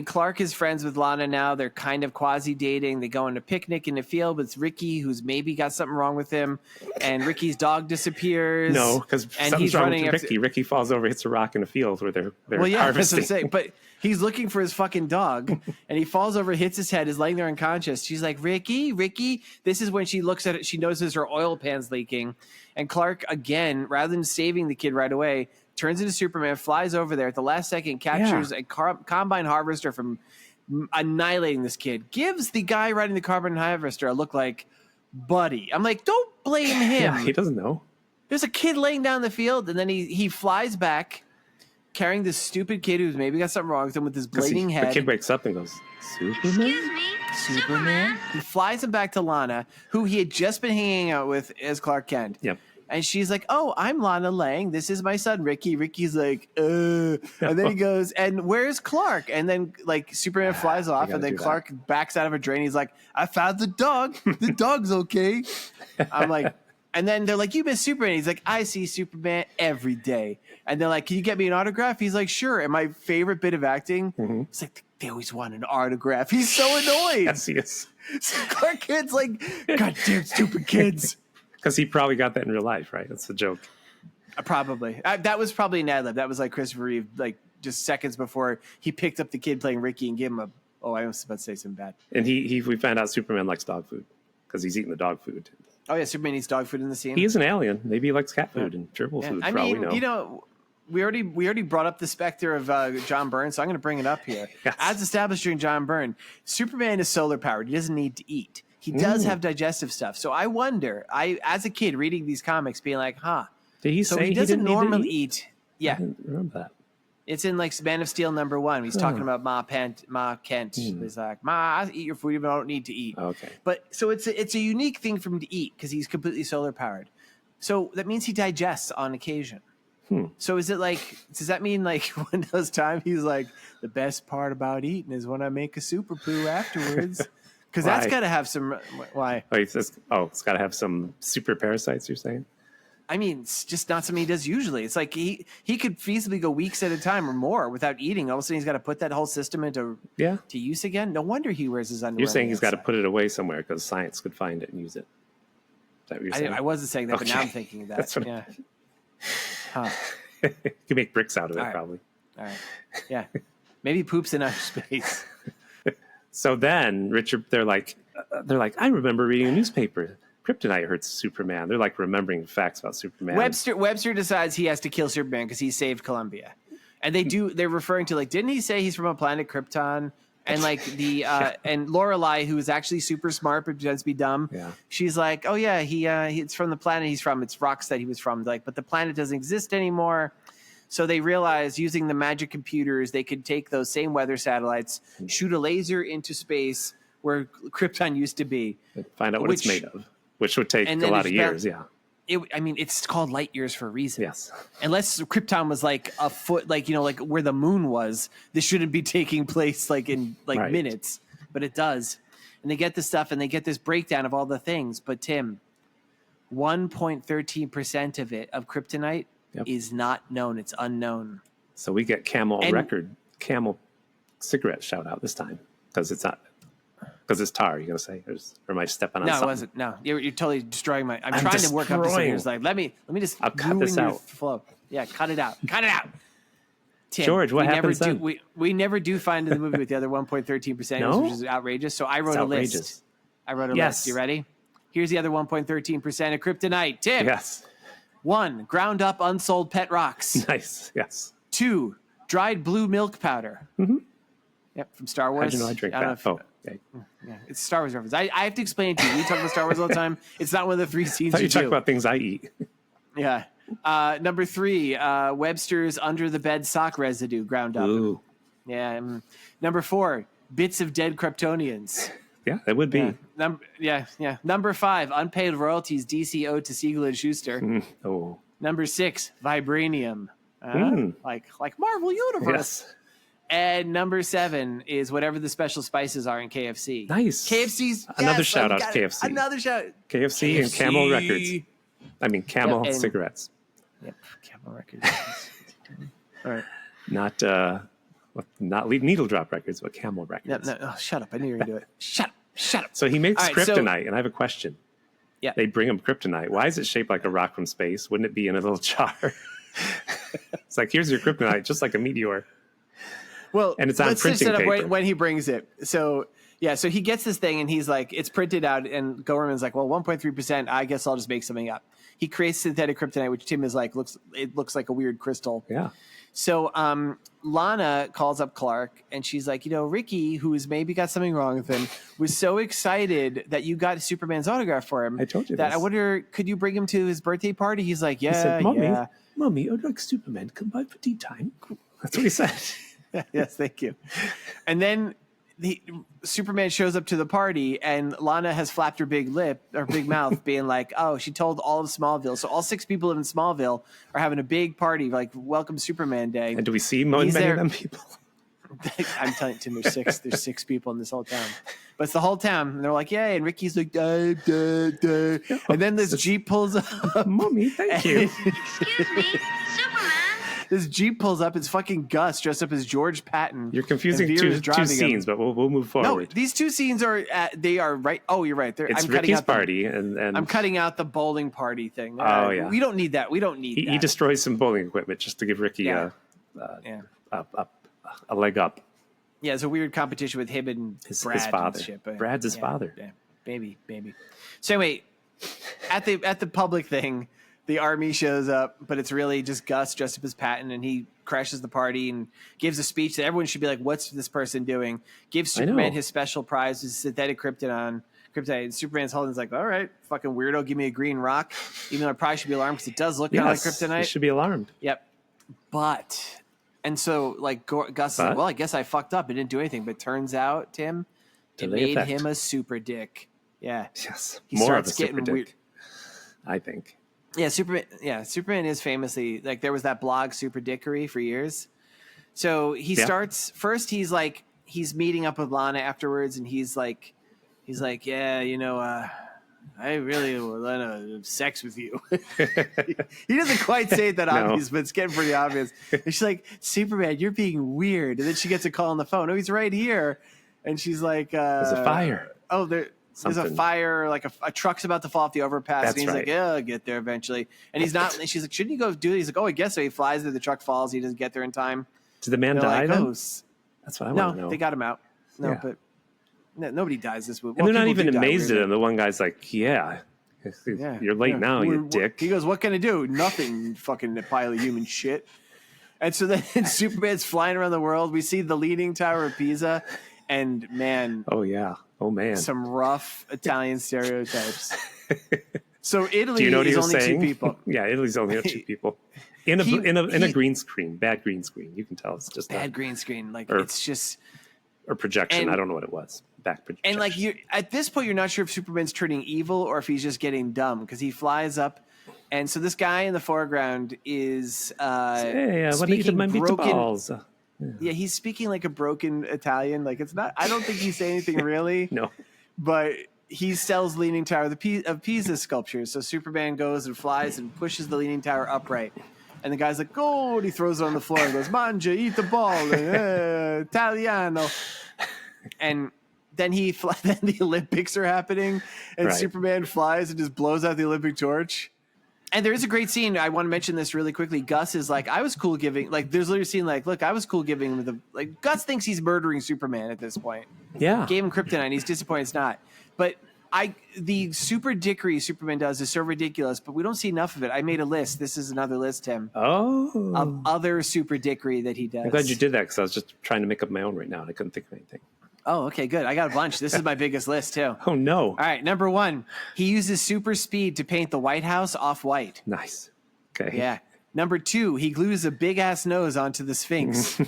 Clark is friends with Lana now. They're kind of quasi-dating. They go on a picnic in the field with Ricky, who's maybe got something wrong with him. And Ricky's dog disappears. No, because something's wrong with Ricky. Ricky falls over, hits a rock in a field where they're harvesting. That's what I'm saying. But he's looking for his fucking dog, and he falls over, hits his head, is laying there unconscious. She's like, Ricky. This is when she looks at it. She notices her oil pan's leaking. And Clark, again, rather than saving the kid right away, turns into Superman, flies over there at the last second, captures a combine harvester from annihilating this kid, gives the guy riding the combine harvester a look like Buddy. I'm like, don't blame him. Yeah, he doesn't know. There's a kid laying down the field, and then he flies back carrying this stupid kid who's maybe got something wrong with him with his bleeding head. The kid wakes up and goes, Superman? Excuse me, Superman? He flies him back to Lana, who he had just been hanging out with as Clark Kent. Yep. And she's like, "Oh, I'm Lana Lang. This is my son, Ricky." Ricky's like, And then he goes, "And where's Clark?" And then, like, Superman flies off, and then Clark backs out of a drain. He's like, "I found the dog. The dog's okay." I'm like, and then they're like, "You miss Superman." He's like, "I see Superman every day." And they're like, "Can you get me an autograph?" He's like, "Sure." And my favorite bit of acting, it's like, they always want an autograph. He's so annoyed. Yes, he is. So Clark Kent's like, "Goddamn stupid kids." Because he probably got that in real life, right? That's the joke. Probably. That was probably an ad lib. That was like Christopher Reeve, like just seconds before he picked up the kid playing Ricky and gave him I was about to say something bad. And we found out Superman likes dog food because he's eating the dog food. Oh, yeah, Superman eats dog food in the scene. He is an alien. Maybe he likes cat food and gerbil food. I mean, we already brought up the specter of John Byrne, so I'm going to bring it up here. Yes. As established during John Byrne, Superman is solar powered. He doesn't need to eat. He does have digestive stuff. So I wonder, as a kid reading these comics, being like, did he say he doesn't didn't normally need to eat? Yeah. I didn't remember that. It's in like Man of Steel #1. He's talking about Ma Kent. He's like, "Ma, I eat your food even though I don't need to eat." Okay. But so it's a unique thing for him to eat because he's completely solar powered. So that means he digests on occasion. So is it like, does that mean like one of those times he's like, the best part about eating is when I make a super poo afterwards? Because that's got to have some. Why? It's got to have some super parasites, you're saying? I mean, it's just not something he does usually. It's like he could feasibly go weeks at a time or more without eating. All of a sudden, he's got to put that whole system into to use again. No wonder he wears his underwear. You're saying he's got to put it away somewhere because science could find it and use it. Is that what you're saying? I wasn't saying that, but now I'm thinking of that. That's what you can make bricks out of it, probably. All right. Yeah. Maybe poops in outer space. So then Richard, they're like, I remember reading a newspaper. Kryptonite hurts Superman. They're like remembering facts about Superman. Webster decides he has to kill Superman because he saved Columbia. And they're referring to, like, didn't he say he's from a planet Krypton? And like and Lorelei, who is actually super smart but pretends to be dumb, she's like, "Oh yeah, it's from the planet he's from. It's rocks that he was from. Like, but the planet doesn't exist anymore." So they realized using the magic computers, they could take those same weather satellites, shoot a laser into space where Krypton used to be, find out what it's made of, which would take a lot of years. It's called light years for a reason. Yes. Unless Krypton was like a foot, like, like where the moon was, this shouldn't be taking place like in minutes, but it does. And they get this stuff and they get this breakdown of all the things. But Tim, 1.13% of Kryptonite is not known. It's unknown. So we get Camel cigarette shout out this time because it's not. Because it's tar, you're going to say? Or am I stepping on something? No, it wasn't. No, you're totally destroying my... I'm trying to work up this thing. It's like, let me just... I'll cut this out. Flow. Yeah, cut it out. Cut it out. Tim, George, what happens then? We never do find in the movie with the other 1.13%, which is outrageous. So I wrote a list. List. You ready? Here's the other 1.13% of Kryptonite. Tim. Yes. 1, ground up unsold pet rocks. Nice. Yes. 2, dried blue milk powder. Mm-hmm. Yep, from Star Wars. How'd you know I drink that? Okay. Yeah, it's a Star Wars reference. I have to explain it to you. We talk about Star Wars all the time. It's not one of the 3 scenes you talk about things I eat. Yeah. Number 3, Webster's under the bed sock residue ground up. Ooh. Yeah. Number 4, bits of dead Kryptonians. Yeah, that would be. Yeah. Number 5, unpaid royalties DC owed to Siegel and Schuster. Number 6, vibranium. Like Marvel Universe. Yes. And number 7 is whatever the special spices are in KFC. Nice. KFC's another shout out to KFC. Another shout. KFC and Camel Records. I mean Camel cigarettes. Yep, Camel Records. All right. Not Needle Drop Records, but Camel Records. No, shut up! I knew you were gonna do it. Shut up! So he makes Kryptonite, and I have a question. Yeah. They bring him Kryptonite. Why is it shaped like a rock from space? Wouldn't it be in a little jar? It's like, here's your Kryptonite, just like a meteor. Well, and it's on let's printing just set up paper. when he brings it. So Yeah, so he gets this thing and he's like, it's printed out, and Gorman's like, well, 1.3%, I guess I'll just make something up. He creates synthetic kryptonite, which Tim is like, looks like a weird crystal. Yeah. So Lana calls up Clark and she's like, Ricky, who has maybe got something wrong with him, was so excited that you got Superman's autograph for him. I told you that. this. I wonder, could you bring him to his birthday party? He's like, yeah, he said, Mommy, I'd like Superman. Come by for tea time. That's what he said. Yes, thank you. And then Superman shows up to the party, and Lana has flapped her big mouth, being like, "Oh, she told all of Smallville." So all 6 people in Smallville are having a big party, like welcome Superman Day. And do we see many of them people? I'm telling you, Tim, there's 6. There's 6 people in this whole town, but it's the whole town, and they're like, "Yay!" And Ricky's like, "Duh, duh, duh." And then this Jeep pulls up. Mommy, thank you. Excuse me, Superman. This Jeep pulls up. It's fucking Gus dressed up as George Patton. You're confusing two scenes, but we'll move forward. No, these 2 scenes are right. Oh, you're right. It's Ricky's party, and I'm cutting out the bowling party thing. Yeah. We don't need that. He destroys some bowling equipment just to give Ricky a leg up. Yeah, it's a weird competition with him and his father. Brad's his father. Yeah, maybe. So anyway, at the public thing, the army shows up, but it's really just Gus dressed up as Patton, and he crashes the party and gives a speech that everyone should be like, what's this person doing? Gives Superman his special prize, his synthetic kryptonite. And Superman's holding is like, all right, fucking weirdo, give me a green rock. Even though I probably should be alarmed because it does look kind of like kryptonite. You should be alarmed. Yep. And so like Gus is like, well, I guess I fucked up. It didn't do anything. But turns out, Tim, it made him a super dick. Yeah. Yes. He More starts of a super getting dick, weird. I think. Yeah, Superman is famously, like, there was that blog Super Dickery for years. So he starts first. He's meeting up with Lana afterwards, and he's like, yeah, I really want to have sex with you. He doesn't quite say it that obvious, but it's getting pretty obvious. And she's like, Superman, you're being weird. And then she gets a call on the phone. Oh, he's right here. And she's like, there's a fire. Oh, there's a fire, like a truck's about to fall off the overpass. That's and he's like, yeah, I'll get there eventually. And he's not. And she's like, shouldn't you go do it? He's like, oh, I guess so. He flies there. The truck falls. He doesn't get there in time. Did the man die then? That's what I want to know. No, they got him out. No, but nobody dies this movie. And they're not even amazed at him. The one guy's like, you're late now, you dick. He goes, what can I do? Nothing, you fucking pile of human shit. And so then Superman's flying around the world. We see the Leaning Tower of Pisa. And man, some rough Italian stereotypes. So Italy is only saying? 2 people. Yeah, Italy's only 2 people in a green screen, bad green screen. You can tell it's just bad green screen. Like it's just or projection. And, I don't know what it was. Back projection. And like you, at this point, you're not sure if Superman's turning evil or if he's just getting dumb because he flies up. And so this guy in the foreground is speaking broken. Yeah, he's speaking like a broken Italian. Like it's not. I don't think he's saying anything really. No, but he sells Leaning Tower of Pisa sculptures. So Superman goes and flies and pushes the Leaning Tower upright, and the guy's like, "Oh!" And he throws it on the floor and goes, "Mangia, eat the ball, Italiano." And then then the Olympics are happening, and Superman flies and just blows out the Olympic torch. And there is a great scene. I want to mention this really quickly. Gus is like, I was cool giving, like, there's literally a scene like, look, I was cool giving him Gus thinks he's murdering Superman at this point. Yeah. Gave him kryptonite. He's disappointed it's not. But the super dickery Superman does is so ridiculous, but we don't see enough of it. I made a list. This is another list, Tim. Oh. Of other super dickery that he does. I'm glad you did that because I was just trying to make up my own right now and I couldn't think of anything. Oh, okay, good. I got a bunch. This is my biggest list, too. Oh, no. All right, number 1. He uses super speed to paint the White House off-white. Nice. Okay. Yeah. Number 2, he glues a big-ass nose onto the Sphinx.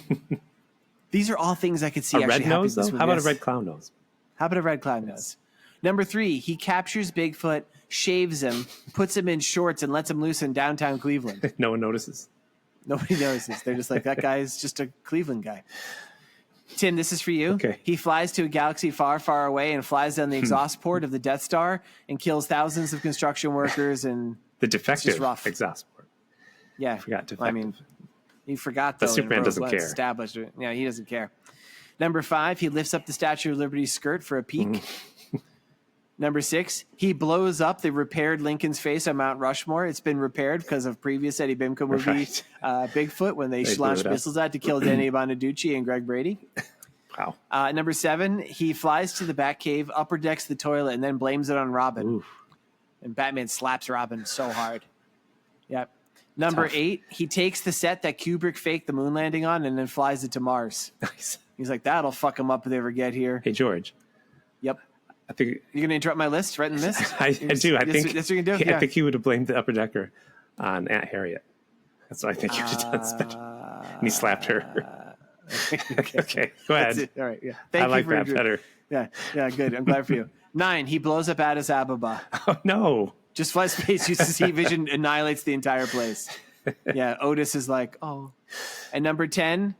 These are all things I could see actually happening. A red nose, though? How about a red clown nose? How about a red clown nose? Number 3, he captures Bigfoot, shaves him, puts him in shorts, and lets him loose in downtown Cleveland. No one notices. Nobody notices. They're just like, that guy is just a Cleveland guy. Tim, this is for you. Okay. He flies to a galaxy far, far away and flies down the exhaust port of the Death Star and kills thousands of construction workers. And the defective exhaust port. Yeah. I forgot defective. I mean, he forgot, though. But Superman doesn't care. Established. Yeah, he doesn't care. Number 5, he lifts up the Statue of Liberty's skirt for a peek. Number 6, he blows up the repaired Lincoln's face on Mount Rushmore. It's been repaired because of previous Eddie Bimco movie, Bigfoot, when they launched missiles out to kill Danny Bonaducci and Greg Brady. Wow. Number 7, he flies to the Batcave, upper decks the toilet, and then blames it on Robin. Oof. And Batman slaps Robin so hard. Yep. Number Tough. 8, he takes the set that Kubrick faked the moon landing on and then flies it to Mars. Nice. He's like, that'll fuck him up if they ever get here. Hey, George. Yep. I think You're going to interrupt my list? Right in the list? I do. I think That's what you can do? I think he would have blamed the upper decker on Aunt Harriet. That's what I think he would have done. And he slapped her. Okay, go ahead. All right. Yeah. Thank I you like for that your, better. Yeah. Good. I'm glad for you. 9, he blows up Addis Ababa. Oh, no. Just flies space, uses heat vision, annihilates the entire place. Yeah. Otis is like, oh. And number 10,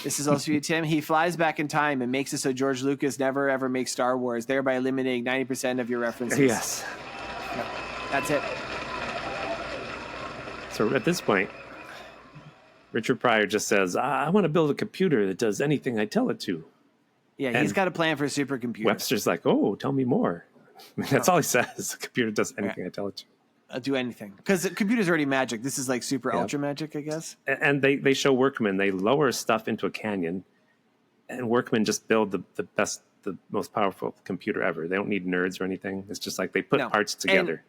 this is also you, Tim. He flies back in time and makes it so George Lucas never ever makes Star Wars, thereby eliminating 90% of your references. Yes. Yep. That's it. So at this point, Richard Pryor just says, I want to build a computer that does anything I tell it to. Yeah, he's got a plan for a supercomputer. Webster's like, oh, tell me more. That's all he says. The computer does anything I tell it to. I'll do anything. Because the computer's already magic. This is like super ultra magic, I guess. And they show Workman. They lower stuff into a canyon, and Workman just build the best, the most powerful computer ever. They don't need nerds or anything. It's just like they put parts together.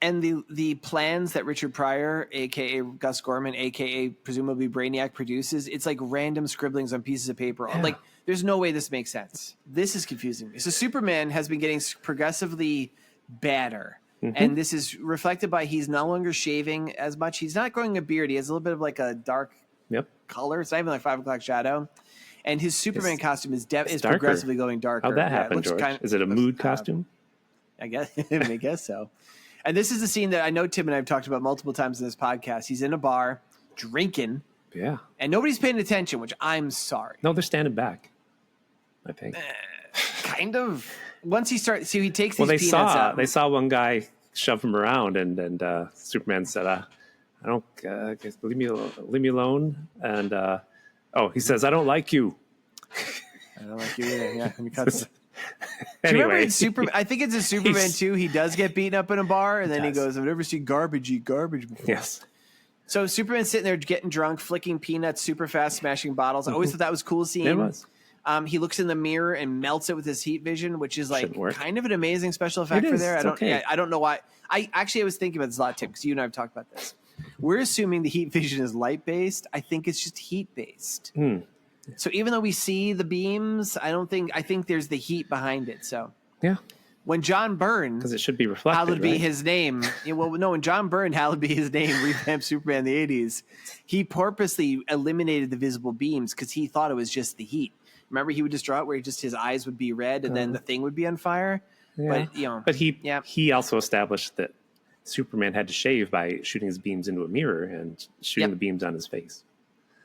And the plans that Richard Pryor, a.k.a. Gus Gorman, a.k.a. presumably Brainiac, produces, it's like random scribblings on pieces of paper. Yeah. Like, there's no way this makes sense. This is confusing me. So Superman has been getting progressively badder. Mm-hmm. And this is reflected by he's no longer shaving as much. He's not growing a beard. He has a little bit of like a dark color. It's not even like 5 o'clock shadow. And his Superman costume is progressively going darker. How'd that happen, George? Is it a mood costume? I guess. I guess so. And this is a scene that I know Tim and I have talked about multiple times in this podcast. He's in a bar drinking. Yeah. And nobody's paying attention, which I'm sorry. No, they're standing back, I think. Kind of. Once he starts, he takes these peanuts out. They saw one guy shove him around, and Superman said, "I don't leave me alone." And he says, "I don't like you." I don't like you either. Yeah, because anyway, I think it's in Superman 2. He does get beaten up in a bar, and then he goes, "I've never seen garbage eat garbage before." Yes. So Superman's sitting there getting drunk, flicking peanuts super fast, smashing bottles. I always thought that was a cool scene. It was. He looks in the mirror and melts it with his heat vision, which is like kind of an amazing special effect for there. I don't know why. I was thinking about this a lot, Tim, because you and I have talked about this. We're assuming the heat vision is light based. I think it's just heat based. So even though we see the beams, I think there's the heat behind it. So yeah. When John Byrne, because it should be reflected, hallowed be his name. When John Byrne, hallowed be his name, revamped Superman in the 80s, he purposely eliminated the visible beams because he thought it was just the heat. Remember, he would just draw it where his eyes would be red and then the thing would be on fire. Yeah. But he also established that Superman had to shave by shooting his beams into a mirror and shooting the beams on his face.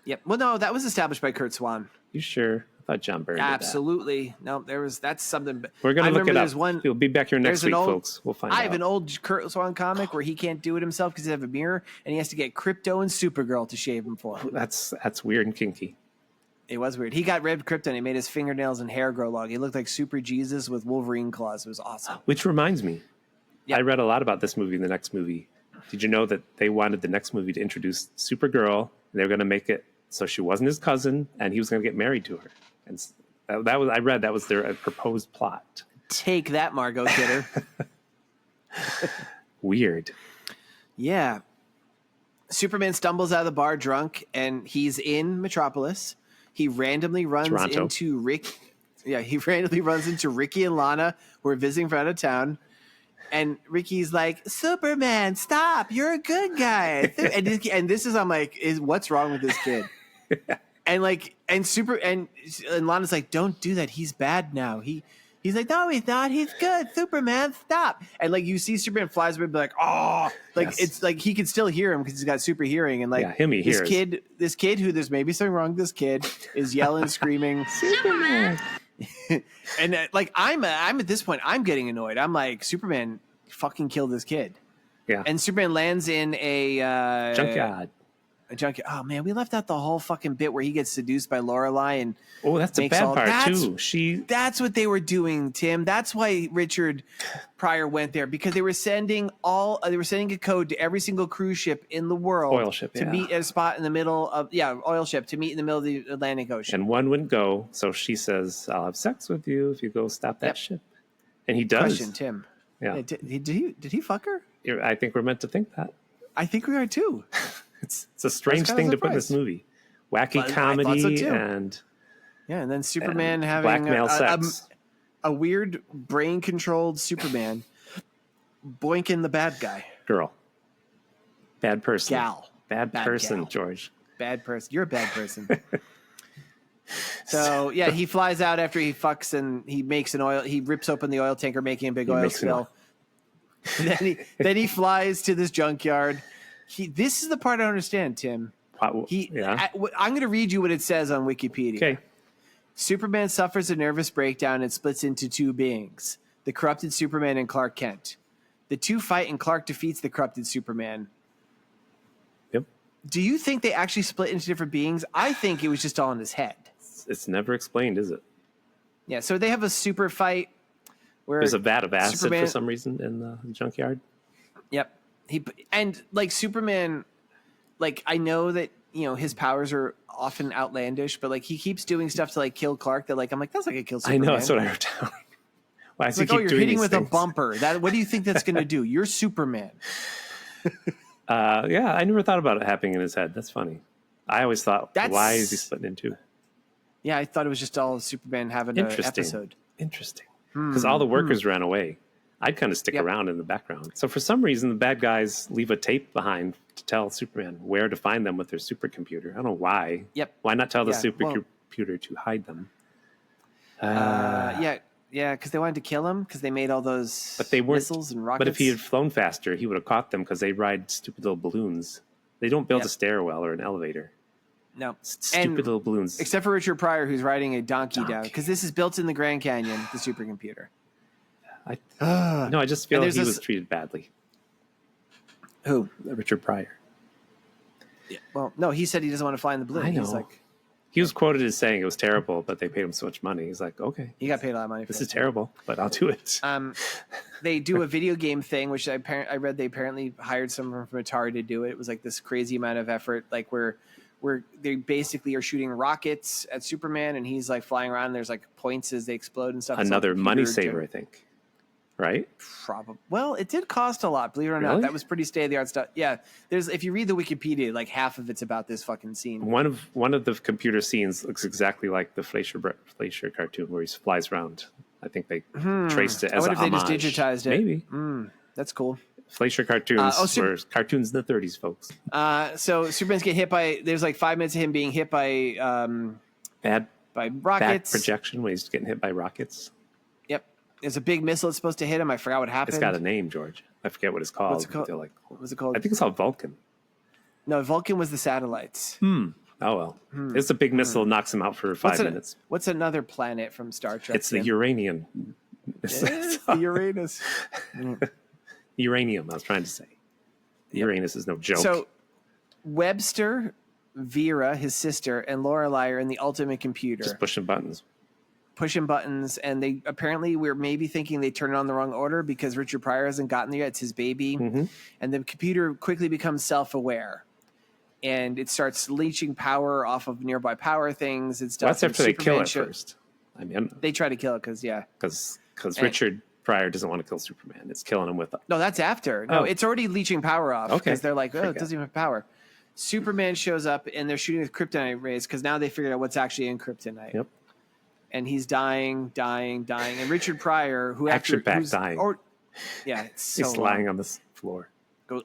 Yep. Well, no, that was established by Kurt Swan. You sure? I thought John Byrne did that. Absolutely. No, that's something. We're going to look it up. We'll be back here next week, folks. We'll find out. I have an old Kurt Swan comic where he can't do it himself because he has a mirror and he has to get Krypto and Supergirl to shave him for him. That's weird and kinky. It was weird. He got red Kryptonite. He made his fingernails and hair grow long. He looked like Super Jesus with Wolverine claws. It was awesome. Which reminds me, I read a lot about this movie in the next movie. Did you know that they wanted the next movie to introduce Supergirl, and they were going to make it so she wasn't his cousin, and he was going to get married to her? And that was their proposed plot. Take that, Margot Kidder. Weird. Yeah. Superman stumbles out of the bar drunk, and he's in Metropolis. He randomly runs into Rick. Yeah, he randomly runs into Ricky and Lana, who are visiting from out of town. And Ricky's like, "Superman, stop! You're a good guy." and this is, I'm like, what's wrong with this kid? And Lana's like, "Don't do that. He's bad now. He's like, no, he's not. He's good. Superman, stop." And like you see Superman flies away, be like, "Oh!" Like it's like he can still hear him because he's got super hearing. And like this kid who there's maybe something wrong with this kid is yelling, screaming, "Superman!" And like I'm at this point, I'm getting annoyed. I'm like, Superman fucking killed this kid. Yeah. And Superman lands in a junkyard. a junkie. Oh man, we left out the whole fucking bit where he gets seduced by Lorelai and that's a bad part too. That's what they were doing, Tim. That's why Richard Pryor went there, because they were sending a code to every single cruise ship in the world, oil ship, to meet at a spot in the middle of oil ship to meet in the middle of the Atlantic Ocean. And one wouldn't go, so she says, "I'll have sex with you if you go stop that ship." And he does. Question, Tim. Yeah. Did he fuck her? I think we're meant to think that. I think we are too. It's a strange thing to put in this movie. Wacky comedy so and then Superman having blackmail sex. A weird brain-controlled Superman boinking the bad guy. Girl. Bad person. Gal. Bad person, gal. George. Bad person. You're a bad person. So, he flies out after he fucks and he makes he rips open the oil tanker, making a big oil spill. Then he flies to this junkyard. This is the part I don't understand, Tim. I'm going to read you what it says on Wikipedia. Okay. Superman suffers a nervous breakdown and splits into two beings, the corrupted Superman and Clark Kent. The two fight and Clark defeats the corrupted Superman. Yep. Do you think they actually split into different beings? I think it was just all in his head. It's never explained, is it? Yeah, so they have a super fight where there's a vat of acid for some reason in the junkyard. Yep. Superman, I know that, his powers are often outlandish, but he keeps doing stuff to kill Clark that I'm like, that's not gonna kill Superman. I know, that's what I wrote down. Why is he keep you're doing hitting these with things? a bumper. What do you think that's gonna do? You're Superman. I never thought about it happening in his head. That's funny. I always thought, why is he splitting in two? Yeah, I thought it was just all Superman having an episode. Interesting. Because all the workers ran away. I'd kind of stick around in the background. So for some reason, the bad guys leave a tape behind to tell Superman where to find them with their supercomputer. I don't know why. Yep. Why not tell the supercomputer to hide them? Because they wanted to kill him because they made all those missiles and rockets. But if he had flown faster, he would have caught them because they ride stupid little balloons. They don't build a stairwell or an elevator. No. Stupid little balloons. Except for Richard Pryor, who's riding a donkey down. Because this is built in the Grand Canyon, the supercomputer. I just feel like he was treated badly. Who? Richard Pryor. Yeah. Well, no, he said he doesn't want to fly in the balloon. I know. He was quoted as saying it was terrible, but they paid him so much money. He's like, okay. He got paid a lot of money for this. Is terrible, but I'll do it. They do a video game thing, which I read they apparently hired someone from Atari to do it. It was this crazy amount of effort, where they basically are shooting rockets at Superman, and he's flying around. And there's points as they explode and stuff. Another money saver, I think. Right? Probably. Well, it did cost a lot, believe it or not. That was pretty state-of-the-art stuff. Yeah. If you read the Wikipedia, half of it's about this fucking scene. One of the computer scenes looks exactly like the Fleischer cartoon where he flies around. I think they traced it as a homage. I wonder if they just digitized it. Maybe. That's cool. Fleischer cartoons were cartoons in the 30s, folks. So Superman's get hit by... There's 5 minutes of him being hit by rockets. Bad projection when he's getting hit by rockets. There's a big missile that's supposed to hit him. I forgot what happened. It's got a name, George. I forget what it's called. What's it called? What's it called? I think it's called Vulcan. No, Vulcan was the satielites. Oh, well. It's a big missile, knocks him out for 5 minutes. What's another planet from Star Trek? It's the Uranian. It's the Uranus. Uranium, I was trying to say. Uranus is no joke. So Webster, Vera, his sister, and Lorelai are in the ultimate computer. Just pushing buttons, and they apparently we're maybe thinking they turned it on the wrong order because Richard Pryor hasn't gotten there yet. It's his baby, and the computer quickly becomes self-aware, and it starts leeching power off of nearby power things and stuff. Well, that's after they kill it first. I mean, they try to kill it because Richard Pryor doesn't want to kill Superman. It's killing him with. No, that's after. No, it's already leeching power off because they're like, it doesn't even have power. Superman shows up and they're shooting with kryptonite rays because now they figured out what's actually in kryptonite. Yep. And he's dying. And Richard Pryor, who's dying. He's lying on the floor. Goes,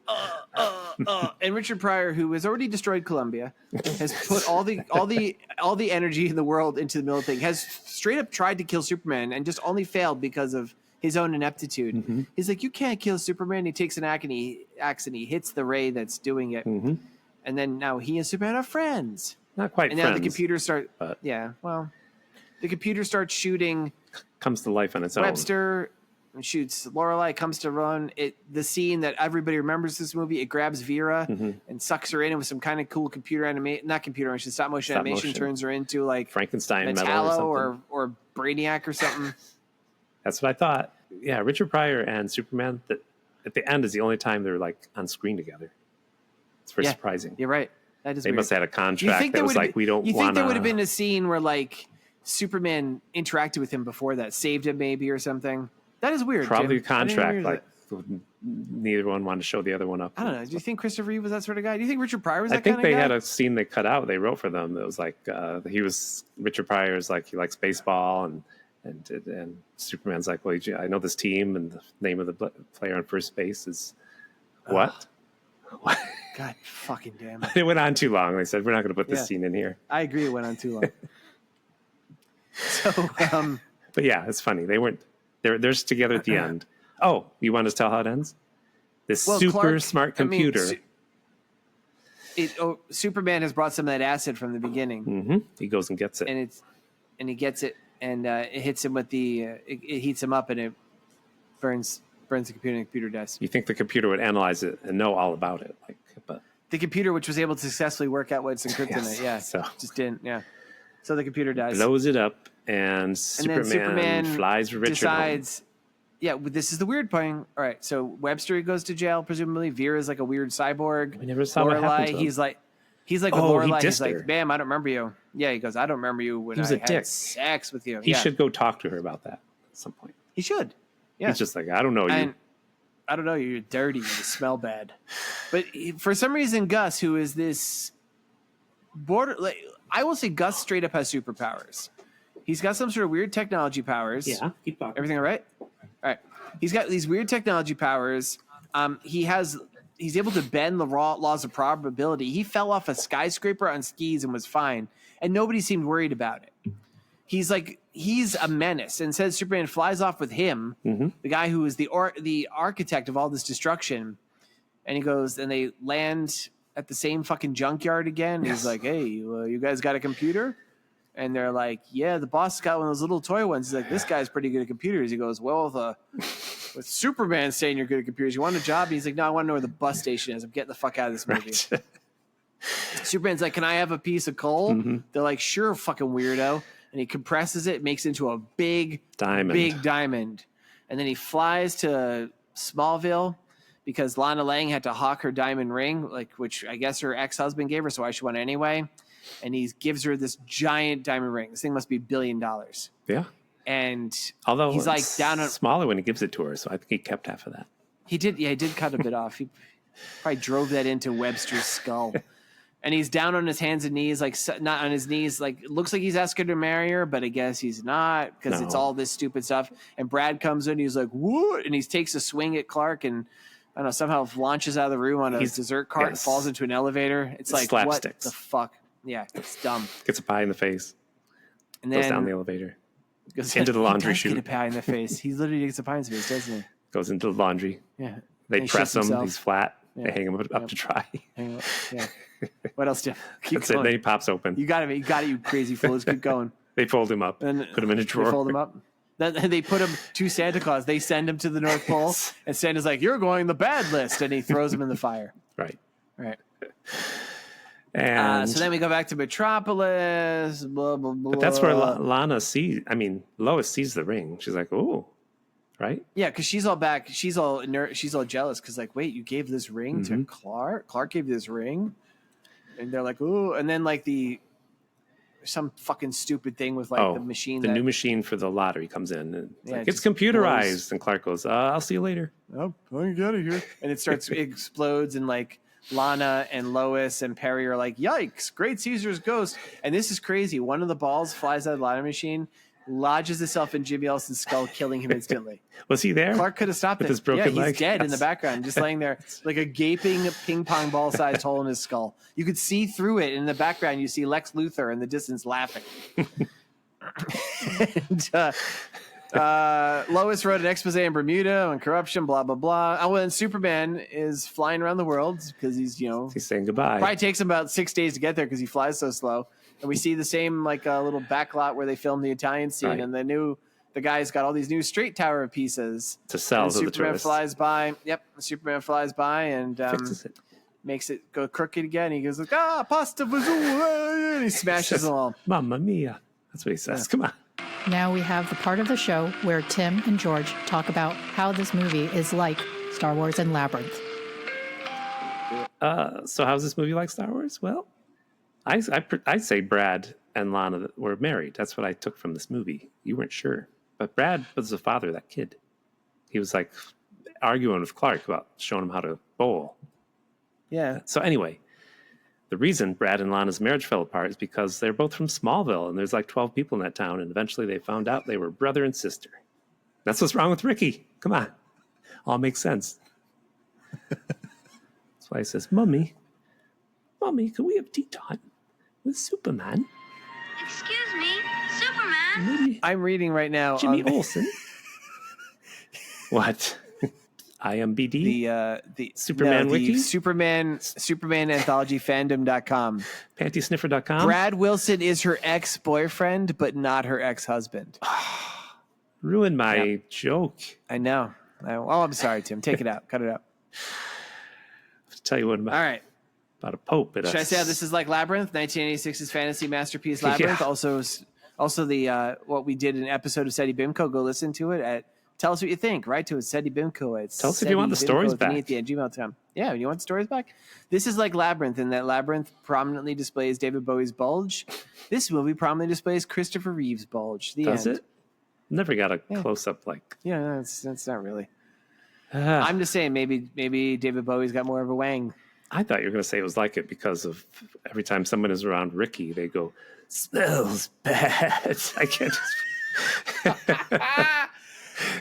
and Richard Pryor, who has already destroyed Columbia, has put all the energy in the world into the middle thing, has straight up tried to kill Superman and just only failed because of his own ineptitude. He's like, you can't kill Superman. He takes an axe and he hits the ray that's doing it. And then now he and Superman are friends. Not quite and friends. And now the computer the computer starts shooting. Comes to life on its own. Webster, and shoots Lorelai, comes to run. The scene that everybody remembers this movie, it grabs Vera and sucks her in with some kind of cool computer animation, not computer animation, stop motion animation, turns her into like Frankenstein Metallo or Brainiac or something. That's what I thought. Yeah, Richard Pryor and Superman at the end is the only time they're like on screen together. It's very surprising. You're right. That is they weird. must have had a contract that was like, we don't want to... You think there would have been a scene where like Superman interacted with him before that, saved him maybe or something? That is weird. Probably Jim. a contract, like neither one wanted to show the other one up. I don't know. Do you think Christopher Reeve was that sort of guy? Do you think Richard Pryor was that kind of guy? I think they guy? had a scene they cut out. They wrote for them. That was like Richard Pryor's like he likes baseball and Superman's like, well, I know this team and the name of the player on first base is what? What? God fucking damn it! It went on too long. They said we're not going to put this scene in here. I agree. It went on too long. So, but yeah, it's funny. They weren't. They're together at the end. Oh, you want us to tell how it ends? This super smart computer. Superman has brought some of that acid from the beginning. Mm-hmm. He goes and gets it, and he gets it, and it hits him with it heats him up, and it burns the computer, and the computer dies. You think the computer would analyze it and know all about it, but the computer, which was able to successfully work out what's in kryptonite, just didn't, So the computer dies, blows it up, and Superman flies Richard decides. Home. Yeah, this is the weird part. All right, so Webster goes to jail, presumably. Vera's like a weird cyborg. We never saw what happened to him. He's like with Lorelai. He's like, "Ma'am, I don't remember you." Yeah, he goes, "I don't remember you when I had sex with you." He should go talk to her about that at some point. He should. Yeah, he's just like, "I don't know you. I don't know you. You're dirty. You smell bad." But for some reason, Gus, who is this I will say, Gus straight up has superpowers. He's got some sort of weird technology powers. Yeah, keep talking. Everything all right? All right. He's got these weird technology powers. He's able to bend the laws of probability. He fell off a skyscraper on skis and was fine, and nobody seemed worried about it. He's a menace, and says Superman flies off with him, the guy who is the architect of all this destruction, and he goes and they land at the same fucking junkyard again. Yes. He's like, "Hey, you guys got a computer?" And they're like, "Yeah, the boss got one of those little toy ones." He's like, "This guy's pretty good at computers." He goes, "Well, with Superman saying you're good at computers, you want a job?" And he's like, "No, I want to know where the bus station is. I'm getting the fuck out of this movie." Right. Superman's like, "Can I have a piece of coal?" They're like, "Sure, fucking weirdo." And he compresses it, makes it into a big diamond. And then he flies to Smallville because Lana Lang had to hawk her diamond ring, which I guess her ex-husband gave her, so why she want it anyway. And he gives her this giant diamond ring. This thing must be $1 billion. Yeah. And although he's like down on smaller when he gives it to her, so I think he kept half of that. He did. Yeah, he did cut a bit off. He probably drove that into Webster's skull. And he's down on his hands and knees, not on his knees. Looks like he's asking her to marry her, but I guess he's not because it's all this stupid stuff. And Brad comes in. He's like, "What?" And he takes a swing at Clark and I don't know, somehow launches out of the room on a dessert cart and falls into an elevator. It's like, what the fuck? Yeah, it's dumb. Gets a pie in the face. And then goes down the elevator. Goes into the laundry chute. Get a pie in the face. He literally gets a pie in his face, doesn't he? Goes into the laundry. Yeah. They press him. He's flat. Yeah. They hang him up to dry. Yeah. What else, Jeff? That's it. Then he pops open. You got it, you crazy fools. Keep going. They fold him up. And put him in a drawer. They fold him up. Then they put him to Santa Claus. They send him to the North Pole, and Santa's like, "You're going the bad list," and he throws him in the fire. Right. And so then we go back to Metropolis. Blah blah blah. But that's where Lois sees the ring. She's like, "Ooh." Right? Yeah, because she's all back. She's all jealous because, wait, you gave this ring to Clark? Clark gave you this ring? And they're like, ooh. And then, some fucking stupid thing with, the machine. The new machine for the lottery comes in. And it's computerized. Blows. And Clark goes, I'll see you later. Oh, I can get out of here. And it explodes, and, Lana and Lois and Perry are like, yikes, Great Caesar's ghost. And this is crazy. One of the balls flies out of the lottery machine, lodges itself in Jimmy Olsen's skull, killing him instantly. Was he there? Clark could have stopped it. His broken leg? He's dead in the background, just laying there like a gaping ping pong ball sized hole in his skull. You could see through it. In the background, you see Lex Luthor in the distance laughing. And Lois wrote an expose on Bermuda on corruption, blah blah blah. Oh, and Superman is flying around the world because he's saying goodbye. Probably takes him about 6 days to get there because he flies so slow. And we see the same little backlot where they filmed the Italian scene, and the new the guy's got all these new straight Tower of Pisas to sell and to the Superman tourists. flies by. Yep, Superman flies by and Fixes it. makes it go crooked again. He goes like, pasta vazoo, and he smashes them all. Mamma mia. That's what he says. Yeah. Come on. Now we have the part of the show where Tim and George talk about how this movie is like Star Wars and Labyrinth. So how's this movie like Star Wars? Well, I say Brad and Lana were married. That's what I took from this movie. You weren't sure. But Brad was the father of that kid. He was like arguing with Clark about showing him how to bowl. Yeah. So anyway, the reason Brad and Lana's marriage fell apart is because they're both from Smallville, and there's like 12 people in that town, and eventually they found out they were brother and sister. That's what's wrong with Ricky. Come on. All makes sense. That's why he says, Mommy, can we have tea time with Superman? Excuse me, Superman? Maybe I'm reading right now. Jimmy Olsen. What? IMBD? The Superman Wiki? the Superman Anthology Fandom.com. PantySniffer.com? Brad Wilson is her ex-boyfriend, but not her ex-husband. Ruined my joke. I know. I'm sorry, Tim. Take it out. Cut it out. I have to tell you what about, All right. about a pope. Should I say how this is like Labyrinth? 1986's fantasy masterpiece Labyrinth. Yeah. Also the what we did in an episode of SETI BIMCO. Go listen to it. Tell us what you think. Write to us, SETI BIMCO. Tell us if you want the stories back. @gmail.com. Yeah, you want the stories back? This is like Labyrinth, in that Labyrinth prominently displays David Bowie's bulge. This movie prominently displays Christopher Reeve's bulge. Does end. it? Never got a close-up like... Yeah, no, that's not really. I'm just saying maybe David Bowie's got more of a wang. I thought you were going to say it was like it because of every time someone is around Ricky, they go, smells bad. I can't just...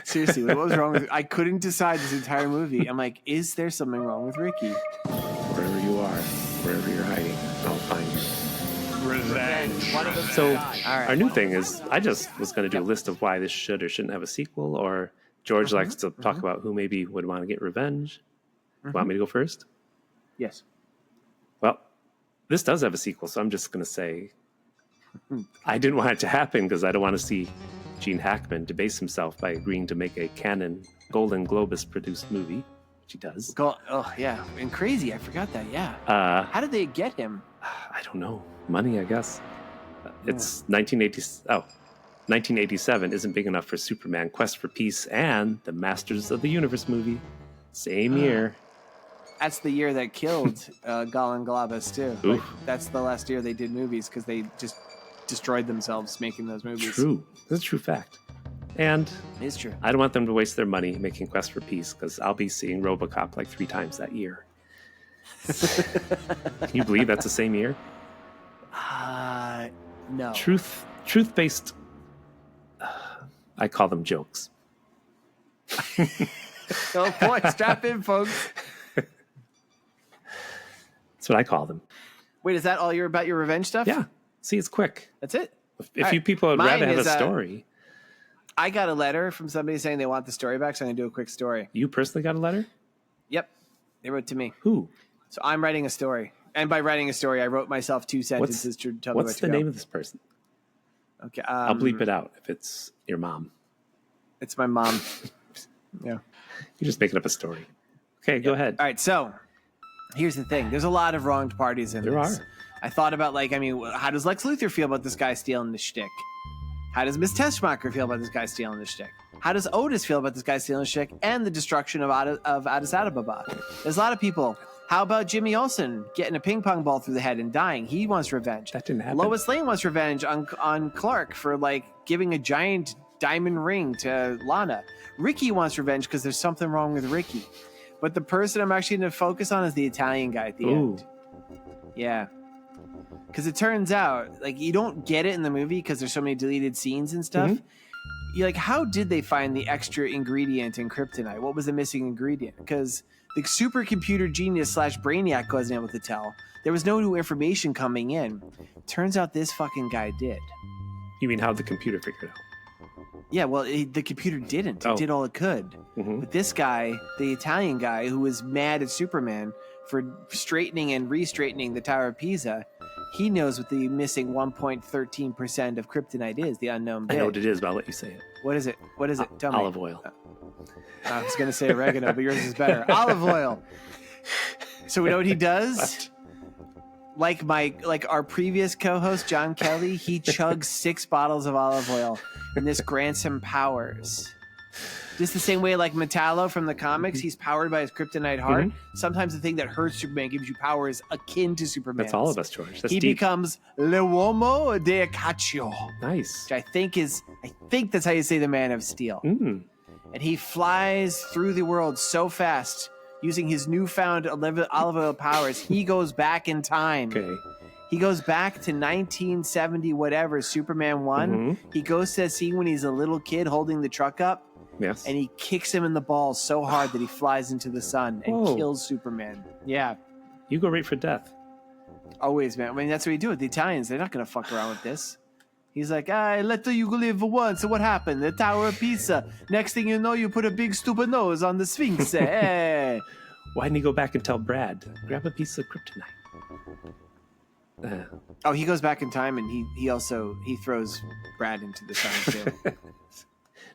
Seriously, what was wrong with? I couldn't decide this entire movie. I'm like, is there something wrong with Ricky? Wherever you are, wherever you're hiding, I'll find you. Revenge. So right. our new thing is, I just was going to do a list of why this should or shouldn't have a sequel, or George likes to talk about who maybe would want to get revenge. Want me to go first? Yes. Well, this does have a sequel, so I'm just going to say I didn't want it to happen because I don't want to see Gene Hackman debase himself by agreeing to make a canon Golden Globus-produced movie, which he does. Oh, yeah. And Crazy, I forgot that, yeah. How did they get him? I don't know. Money, I guess. It's 1987 isn't big enough for Superman, Quest for Peace, and the Masters of the Universe movie. Same year. That's the year that killed Golan Globus, too. Like, that's the last year they did movies because they just destroyed themselves making those movies. True. That's a true fact. And It is true. I don't want them to waste their money making Quest for Peace because I'll be seeing RoboCop like 3 times that year. Can you believe that's the same year? No. Truth-based, I call them jokes. Oh, boy, strap in, folks. That's what I call them. Wait, is that all about your revenge stuff? Yeah. See, it's quick. That's it? If you people would rather have a Mine is, story. I got a letter from somebody saying they want the story back, so I'm going to do a quick story. You personally got a letter? Yep. They wrote to me. Who? So I'm writing a story. And by writing a story, I wrote myself 2 sentences to tell me What's the name of this person? Okay. I'll bleep it out if it's your mom. It's my mom. Yeah. You're just making up a story. Okay, go ahead. All right, so here's the thing. There's a lot of wronged parties in this. There are. I thought about, how does Lex Luthor feel about this guy stealing the shtick? How does Miss Teschmacher feel about this guy stealing the shtick? How does Otis feel about this guy stealing the shtick and the destruction of Addis Ababa? There's a lot of people. How about Jimmy Olsen getting a ping pong ball through the head and dying? He wants revenge. That didn't happen. Lois Lane wants revenge on Clark for giving a giant diamond ring to Lana. Ricky wants revenge because there's something wrong with Ricky. But the person I'm actually going to focus on is the Italian guy at the end. Yeah. Because it turns out, you don't get it in the movie because there's so many deleted scenes and stuff. Mm-hmm. You're like, how did they find the extra ingredient in Kryptonite? What was the missing ingredient? Because the supercomputer genius / brainiac wasn't able to tell. There was no new information coming in. Turns out this fucking guy did. You mean how the computer figured it out? Yeah, well, the computer didn't. It did all it could. Mm-hmm. But this guy, the Italian guy who was mad at Superman for straightening and re-straightening the Tower of Pisa, He knows what the missing 1.13% of kryptonite is, the unknown bit. I know what it is, but I'll let you say it. What is it? What is it? Tell me. Olive oil. I was going to say oregano, but yours is better. Olive oil. So we know what he does? What? Like our previous co-host, John Kelly, he chugs 6 bottles of olive oil, and this grants him powers. Just the same way like Metallo from the comics, he's powered by his kryptonite heart. Sometimes the thing that hurts Superman gives you powers akin to Superman. That's all of us, George. That's he deep. becomes l'uomo de Accio. Nice. Which I think that's how you say the Man of Steel. And he flies through the world so fast using his newfound olive oil powers. He goes back in time. Okay. He goes back to 1970 whatever, Superman 1. He goes to that scene when he's a little kid holding the truck up. Yes. And he kicks him in the balls so hard that he flies into the sun and kills Superman. Yeah. You go right for death. Always, man. I mean, that's what we do with the Italians. They're not going to fuck around with this. He's like, I let you live once. So what happened? The Tower of Pisa. Next thing you know, you put a big stupid nose on the Sphinx. Hey. Why didn't he go back and tell Brad, grab a piece of kryptonite? Oh, he goes back in time and he throws Brad into the sun too.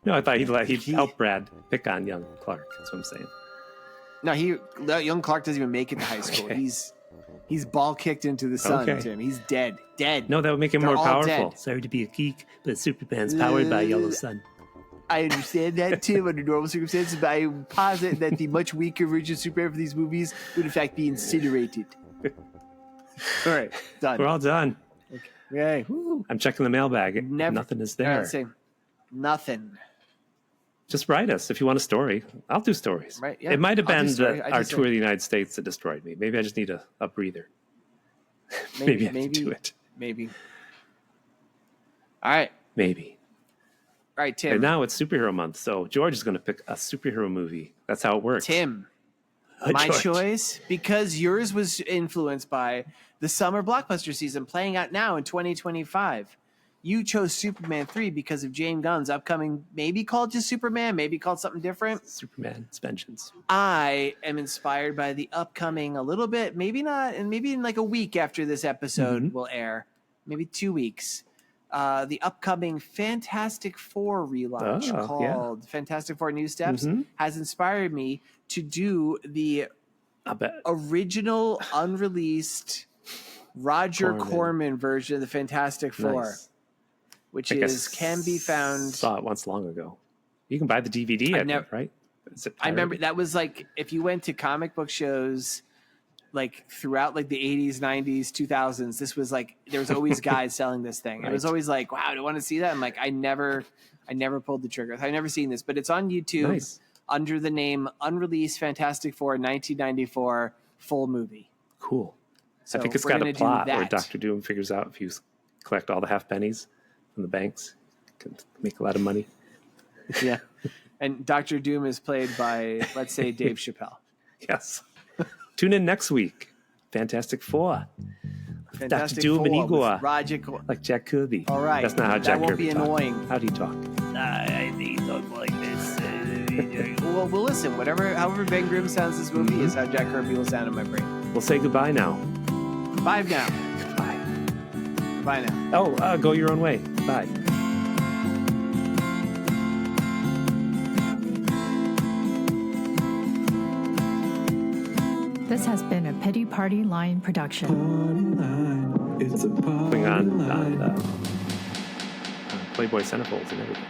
No, I thought he'd help Brad pick on young Clark. That's what I'm saying. No, young Clark doesn't even make it to high school. Okay. He's ball kicked into the sun, Tim. He's dead. No, that would make him They're more powerful. Dead. Sorry to be a geek, but Superman's powered by a yellow sun. I understand that, Tim, under normal circumstances, but I posit that the much weaker version of Superman for these movies would, in fact, be incinerated. All right, done. We're all done. Okay. I'm checking the mailbag. Nothing is there. Nothing. Just write us if you want a story. I'll do stories. Right, yeah. It might have been our tour of the United States that destroyed me. Maybe I just need a breather. Maybe I can do it. Maybe. All right. Maybe. All right, Tim. And now it's superhero month, so George is going to pick a superhero movie. That's how it works. Tim, my choice, because yours was influenced by the summer blockbuster season playing out now in 2025. You chose Superman 3 because of James Gunn's upcoming, maybe called just Superman, maybe called something different. Superman's Vengeance. I am inspired by the upcoming a little bit, maybe not, and maybe in like a week after this episode will air, maybe 2 weeks. The upcoming Fantastic Four relaunch called Fantastic Four New Steps has inspired me to do the original unreleased Roger Corman version of the Fantastic Four. Which can be found. Saw it once long ago. You can buy the DVD, right? I remember that was like if you went to comic book shows, like throughout like the 80s, 90s, 2000s. This was like there was always guys selling this thing. Right. It was always like, wow, do I want to see that? I'm like, I never pulled the trigger. I've never seen this, but it's on YouTube under the name Unreleased Fantastic Four 1994 full movie. Cool. So I think it's got a plot where Dr. Doom figures out if you collect all the half pennies from the banks, can make a lot of money. Yeah. And Dr. Doom is played by, let's say, Dave Chappelle. Yes. Tune in next week. Fantastic Four. Fantastic Dr. Doom Four and Igor. Like Jack Kirby. All right. That's not how Jack Kirby won't be annoying. How do you talk? I think he talks like this. Well, listen. However Ben Grimm sounds this movie is how Jack Kirby will sound in my brain. We'll say goodbye now. Bye now. Bye. Bye now. Oh, go your own way. Bye. This has been a Pity Party Line production. It's a party on Playboy Centerfolds and everything.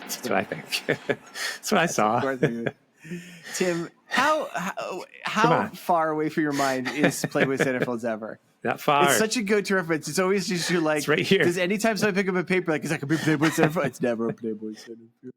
That's what I think. That's what I saw. Tim, how far away from your mind is Playboy Centerfolds ever? Not far. It's such a go-to reference. It's always just you're like, it's right here. Does anytime I pick up a paper, like, is that a Playboy Centerfold? It's never a Playboy Centerfold.